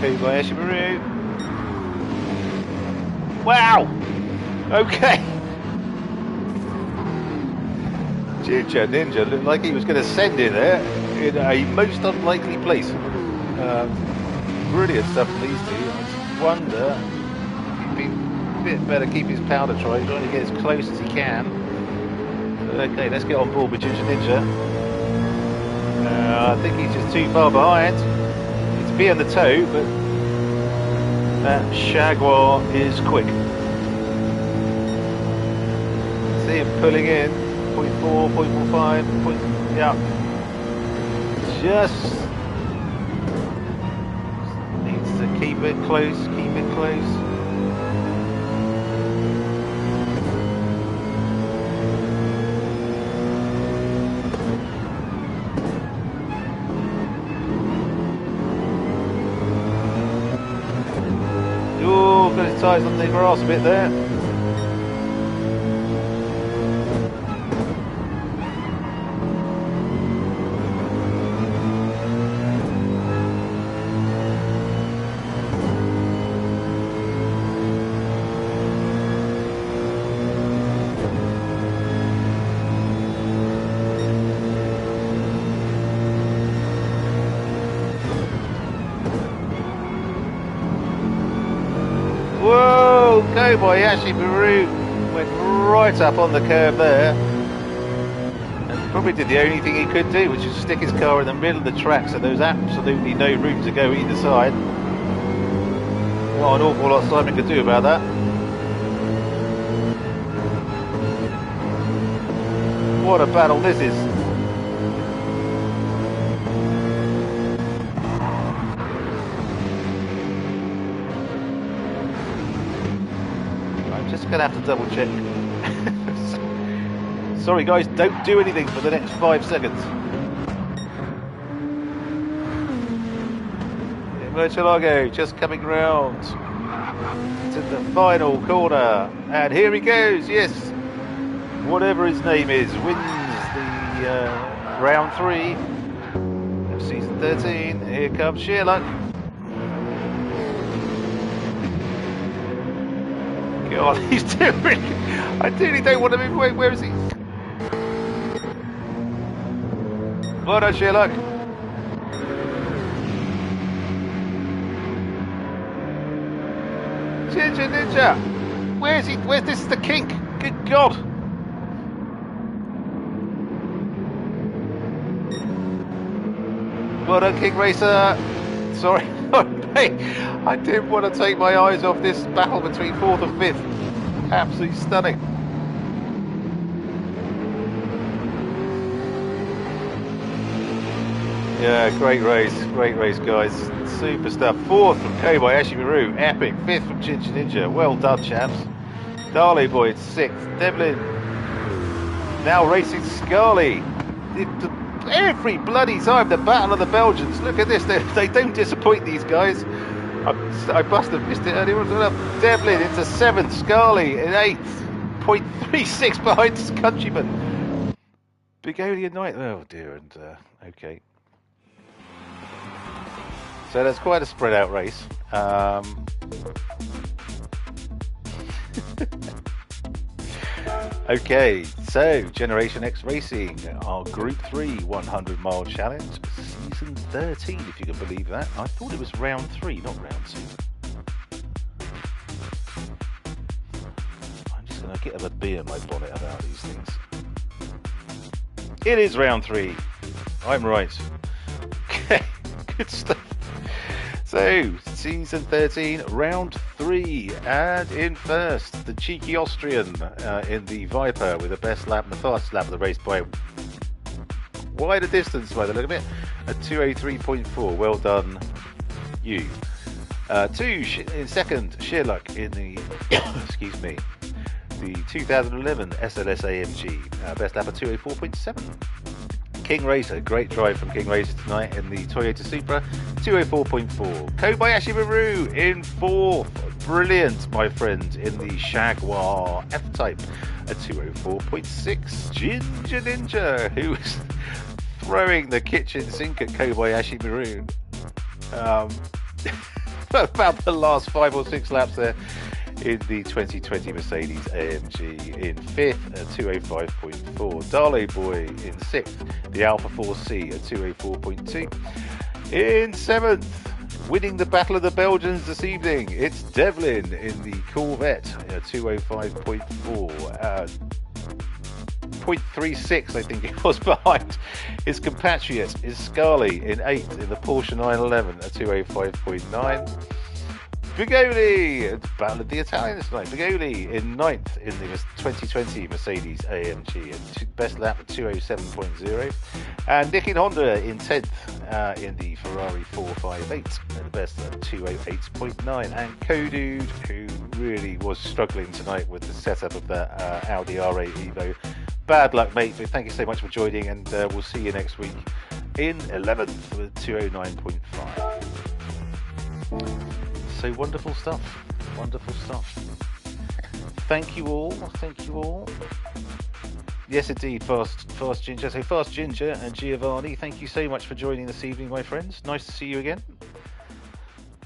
[SPEAKER 1] Kobayashi Maru. Wow! Okay! Ginger Ninja looked like he was going to send in there in a most unlikely place. Brilliant stuff from these two. I just wonder. Be a bit better keep his powder dry, trying to get as close as he can. But okay, let's get on board with Ginger Ninja. I think he's just too far behind. He's to be on the toe, but that Jaguar is quick. See him pulling in 0.4, 0.45, yeah. Just needs to keep it close, keep it close. Got his tyres on the grass a bit there. Whoa, Kobayashi Maru went right up on the curb there and probably did the only thing he could do, which is stick his car in the middle of the track, so there was absolutely no room to go either side. Not an awful lot Simon could do about that. What a battle this is. Gonna have to double check. Sorry guys, don't do anything for the next 5 seconds. Murcielago just coming round to the final corner, and here he goes. Yes, whatever his name is, wins the round 3 of season 13. Here comes Sherlock. God, he's doing. I really don't want to be. Where is he? Well done, Sherlock. Ginger Ninja! Where's he? Where's this? Is the kink? Good God! Well done, King Racer. Sorry, I didn't want to take my eyes off this battle between 4th and 5th. Absolutely stunning. Yeah, great race, guys. Super stuff. 4th from Kobayashi Maru, epic. 5th from Ginger Ninja. Well done, chaps. Darley Boy 6th. Devlin now racing Scarly. Every bloody time, the Battle of the Belgians. Look at this. They don't disappoint, these guys. I must have missed it earlier. Devlin into 7th. Scarly in 8th. 0.36 behind his countryman. Bigolian Knight. Oh dear. And okay. So that's quite a spread out race. Okay, so Generation X Racing, our Group 3 100 mile challenge, season 13, if you can believe that. I thought it was round 3, not round 2. I'm just going to get a bee in my bonnet about these things. It is round 3. I'm right. Okay, good stuff. So, season 13, round 3, and in first, the cheeky Austrian in the Viper with the best lap and the fastest lap of the race by quite a distance by the look of it, at 2:03.4. Well done, you. 2 in second, Sherlock in the, excuse me, the 2011 SLS AMG, best lap of 2:04.7. King Racer, great drive from King Racer tonight in the Toyota Supra, 2:04.4. Kobayashi Maru in 4th, brilliant, my friend, in the Jaguar F-Type at 2:04.6. Ginger Ninja, who's throwing the kitchen sink at Kobayashi Maru. About the last 5 or 6 laps there in the 2020 Mercedes AMG in 5th at 2:05.4. Darley Boy in 6th, the Alpha 4C at 2:04.2. In 7th, winning the Battle of the Belgians this evening, it's Devlin in the Corvette at 2:05.4. 0.36, I think it was, behind his compatriot is Scarly in 8th in the Porsche 911 at 2:05.9. Bigoli, Battle of the Italians tonight. Bigoli in 9th in the 2020 Mercedes AMG, best lap at 2:07.0. And Nick in Honda in 10th in the Ferrari 458, the best at 2:08.9. And Kodude, who really was struggling tonight with the setup of that Audi R8 Evo. Bad luck, mate, but thank you so much for joining, and we'll see you next week in 11th with 2:09.5. So wonderful stuff. Thank you all. Yes, indeed, fast Ginger. So fast Ginger and Giovanni, thank you so much for joining this evening, my friends. Nice to see you again.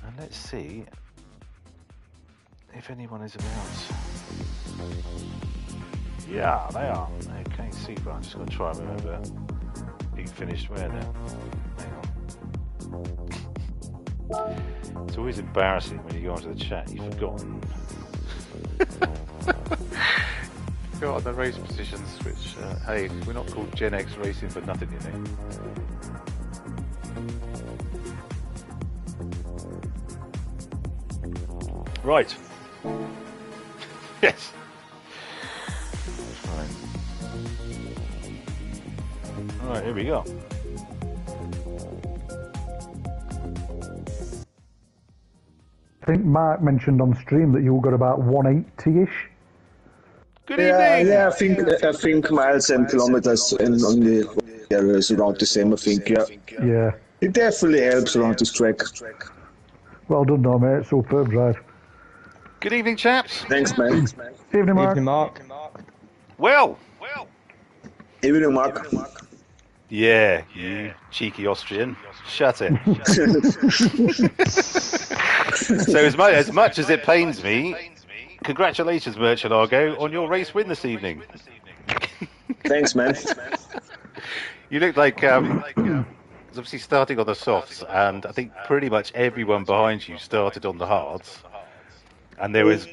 [SPEAKER 1] And let's see if anyone is about. Yeah, they are. Okay, super. I'm just going to try and remember being finished where then. Hang on. It's always embarrassing when you go onto the chat and you've forgotten. Forgotten the race positions, which, hey, we're not called GenX Racing for nothing, you know. Right. Yes. Fine. Alright, here we go.
[SPEAKER 2] I think Mark mentioned on stream that you got about 180-ish.
[SPEAKER 1] Good evening.
[SPEAKER 3] Yeah, I think miles and kilometers on the area is around the same. I think.
[SPEAKER 2] Yeah.
[SPEAKER 3] It definitely helps around this track.
[SPEAKER 2] Well done, though, mate. Superb drive.
[SPEAKER 1] Good evening, chaps.
[SPEAKER 3] Thanks, man.
[SPEAKER 2] Evening, Mark.
[SPEAKER 4] Evening, Mark.
[SPEAKER 1] Well.
[SPEAKER 3] Evening, Mark.
[SPEAKER 1] Yeah, you cheeky Austrian. Shut it. So as much as it pains me, congratulations, Murcielago, on your race win this evening.
[SPEAKER 3] Thanks, man.
[SPEAKER 1] You look like it's obviously starting on the softs, and I think pretty much everyone behind you started on the hards. And there was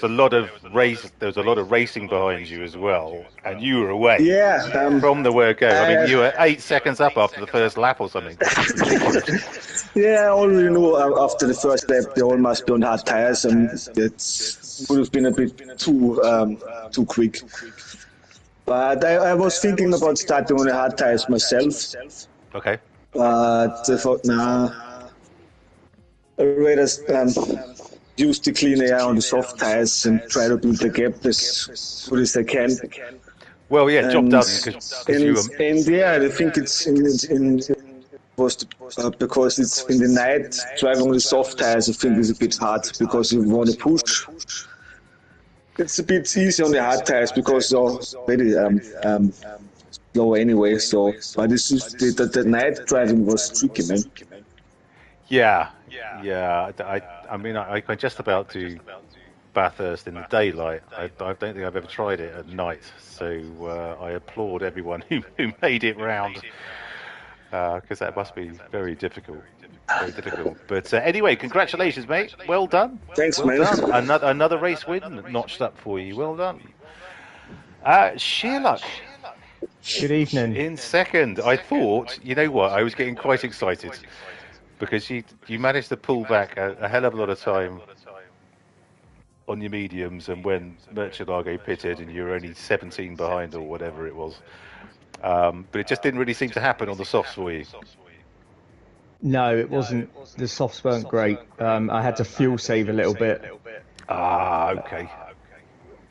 [SPEAKER 1] a lot of racing behind you as well, and you were away
[SPEAKER 3] Yeah,
[SPEAKER 1] from the word go. I mean,
[SPEAKER 3] I,
[SPEAKER 1] you were 8 seconds up after the first lap or something, which is ridiculous.
[SPEAKER 3] yeah, I already knew after the first lap they all must be on hard tires, and it would have been a bit too quick. But I was thinking about starting on the hard tires myself.
[SPEAKER 1] Okay.
[SPEAKER 3] But I thought, nah, I'd rather use the clean air on the soft tires and try to build the gap as good as I can.
[SPEAKER 1] Well, yeah, job done.
[SPEAKER 3] And yeah, I think it's because it's in the night, driving on the soft tires I think is a bit hard because you want to push. It's a bit easy on the hard tires because you're already slow anyway. So, but this is the night driving was tricky, man.
[SPEAKER 1] Yeah. I mean, I can just about do Bathurst in the daylight. I don't think I've ever tried it at night. So I applaud everyone who made it round, because that must be very difficult. Very difficult. But anyway, congratulations, mate. Well done.
[SPEAKER 3] Thanks,
[SPEAKER 1] well
[SPEAKER 3] man.
[SPEAKER 1] Done. Another race win notched up for you. Well done. Sheer luck.
[SPEAKER 4] Good evening.
[SPEAKER 1] In second, I thought, you know what, I was getting quite excited because you managed to pull back a hell of a lot of time on your mediums, and when Murcielago pitted and you were only 17 behind or whatever it was. But it just didn't really seem to happen on the softs for you.
[SPEAKER 4] No, it wasn't. The softs weren't great. I had to fuel save a little bit.
[SPEAKER 1] Ah, okay.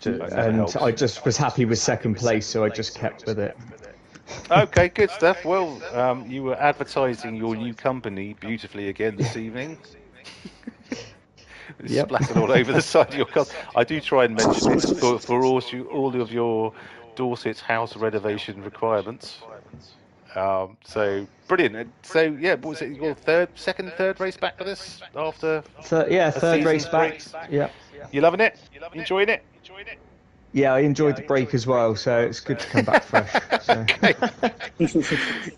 [SPEAKER 4] And I just was happy with second place, so I just kept with it.
[SPEAKER 1] Okay, good stuff. Well, you were advertising your new company beautifully again this evening.
[SPEAKER 4] Yep.
[SPEAKER 1] Splattered all over the side of your car. I do try and mention it for all of your Dorset house renovation requirements. So brilliant. So yeah, what was it your second, third race back for this after?
[SPEAKER 4] Third race back. Yeah.
[SPEAKER 1] You loving it? You enjoying it?
[SPEAKER 4] Yeah, I enjoyed the break as well, so it's good to come back fresh. So.
[SPEAKER 1] Okay.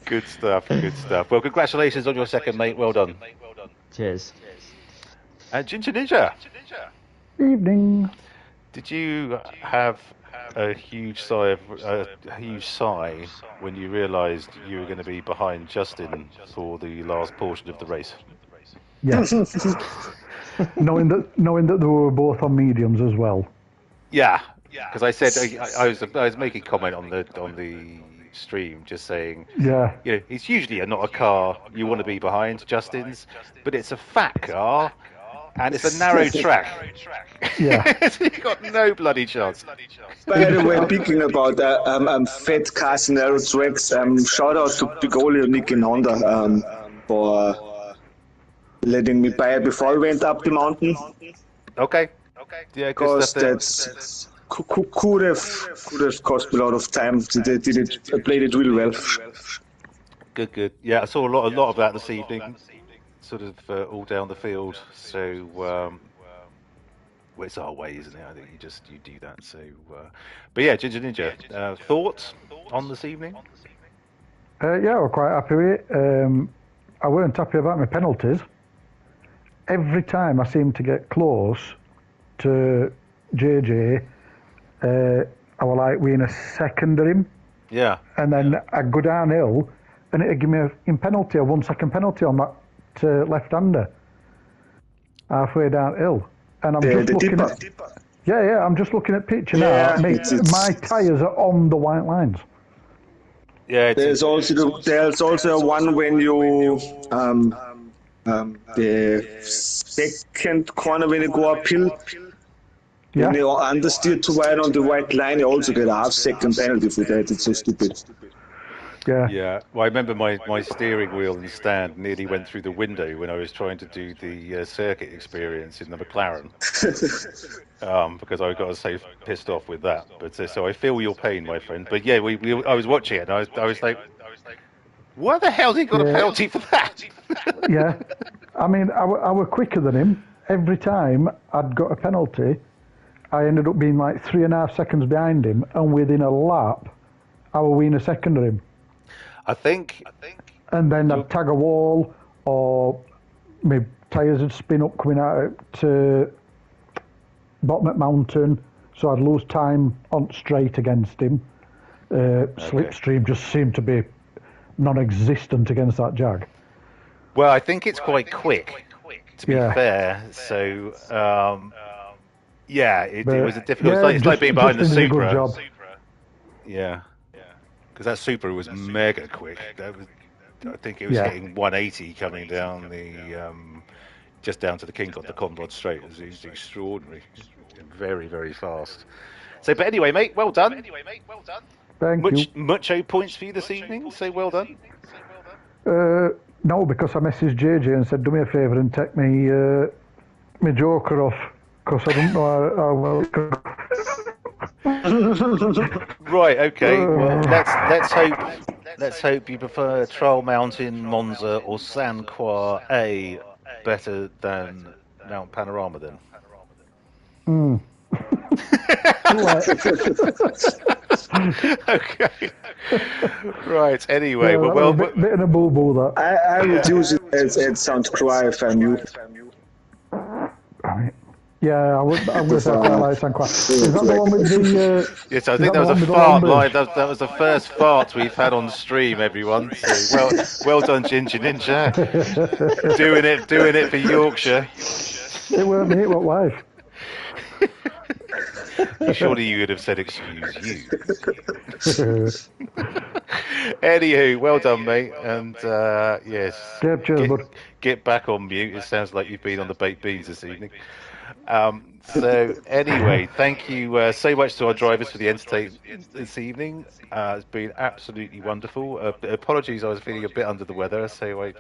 [SPEAKER 1] Good stuff. Good stuff. Well, congratulations on your second, mate. Well done.
[SPEAKER 4] Cheers.
[SPEAKER 1] Ginger Ninja.
[SPEAKER 2] Evening.
[SPEAKER 1] Did you have a huge sigh when you realised you were going to be behind Justin for the last portion of the race?
[SPEAKER 2] Yes. knowing that they were both on mediums as well.
[SPEAKER 1] Yeah, because I said I was making comment on the stream, just saying,
[SPEAKER 2] Yeah.
[SPEAKER 1] you know, it's usually not a car you want to be behind Justin's, but it's a fat car. And it's a narrow track.
[SPEAKER 2] Yeah.
[SPEAKER 1] So you've got no bloody chance.
[SPEAKER 3] By the way, speaking about fat cars and narrow tracks, shout out to Bigoli and Nick in Honda for letting me buy before I went up the mountain.
[SPEAKER 1] Okay. Yeah,
[SPEAKER 3] because that's could have cost me a lot of time. I played it really well.
[SPEAKER 1] Good. Yeah, I saw a lot of that this evening. Sort of all down the field, so well, it's our way, isn't it? I think you do that. So, but yeah, Ginger Ninja, thoughts on this evening?
[SPEAKER 2] Yeah, we're quite happy with it. I weren't happy about my penalties. Every time I seemed to get close to JJ, I was like we in a second of him.
[SPEAKER 1] Yeah.
[SPEAKER 2] And then I'd go downhill, and it'd give me a 1 second penalty on that left-hander halfway downhill, and I'm just looking at I'm just looking at picture now. My tyres are on the white lines.
[SPEAKER 1] Yeah,
[SPEAKER 3] there's also one when you the second corner when you go uphill. When you understeer too wide on the white line, you also get a half-second penalty for that. It's so stupid.
[SPEAKER 1] Yeah. Well, I remember my steering wheel and stand nearly went through the window when I was trying to do the circuit experience in the McLaren, because I got so pissed off with that. But so I feel your pain, my friend. But yeah, I was watching it, and I was like, why the hell did he got a penalty for that?
[SPEAKER 2] Yeah, I mean, I were quicker than him. Every time I'd got a penalty, I ended up being like 3.5 seconds behind him, and within a lap, I were within a second of him.
[SPEAKER 1] I think.
[SPEAKER 2] And then I'd tag a wall, or my tyres would spin up coming out to bottom at mountain, so I'd lose time on straight against him. Slipstream just seemed to be non-existent against that Jag.
[SPEAKER 1] Well, I think it's quite quick, to be fair. So, it was a difficult. It's like being behind the Supra. Yeah, because that Supra was mega quick. I think it was hitting 180 coming down just down to the King the Conrod Straight. It was extraordinary, very, very fast. So, but anyway, mate, well done.
[SPEAKER 2] Thank you.
[SPEAKER 1] Mucho points for you this evening. So well done.
[SPEAKER 2] No, because I messaged JJ and said, do me a favour and take me my joker off, because I don't know how well it can go.
[SPEAKER 1] Right, okay. Well, let's hope you prefer Trial Mountain, Monza, or San Croix A better than Mount Panorama then. Okay. Right. Anyway, well,
[SPEAKER 2] bit of a boo-boo that.
[SPEAKER 3] I would use it as Saint Croix if I knew.
[SPEAKER 2] Yeah, I'm going to say like Saint Croix. Is that the one with the?
[SPEAKER 1] Yes, I think that was a fart line. That was the first fart we've had on stream, everyone. So well done, Ginger Ninja. doing it for Yorkshire.
[SPEAKER 2] It weren't me, it was live.
[SPEAKER 1] Surely you would have said, "Excuse you." Anywho, well done, mate, and yes, get back on mute. It sounds like you've been on the baked beans this evening. So anyway, thank you so much to our drivers for the entertainment this evening. It's been absolutely wonderful. Apologies, I was feeling a bit under the weather, so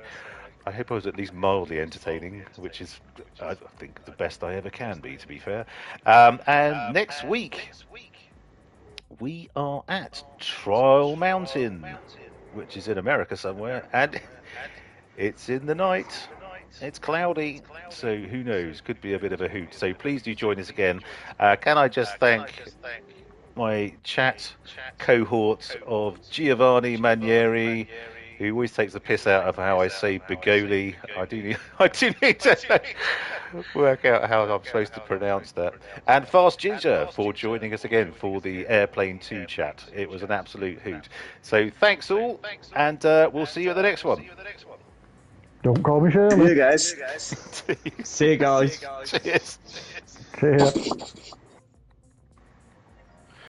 [SPEAKER 1] I hope I was at least mildly entertaining, which is, I think, the best I ever can be, to be fair. And next week, we are at Trial Mountain, which is in America somewhere, and it's in the night. It's cloudy, so who knows? Could be a bit of a hoot. So please do join us again. Can I just thank my chat cohort of Giovanni Manieri, who always takes the piss out of how I say Bigoli. I do need to work out how I'm supposed to pronounce that. And Fast Ginger for joining us again for the Airplane 2 chat. It was an absolute hoot. So thanks all, and we'll see you at the next one.
[SPEAKER 2] Don't call me Shirley.
[SPEAKER 3] See you guys.
[SPEAKER 4] See you guys.
[SPEAKER 1] Cheers.
[SPEAKER 2] See ya.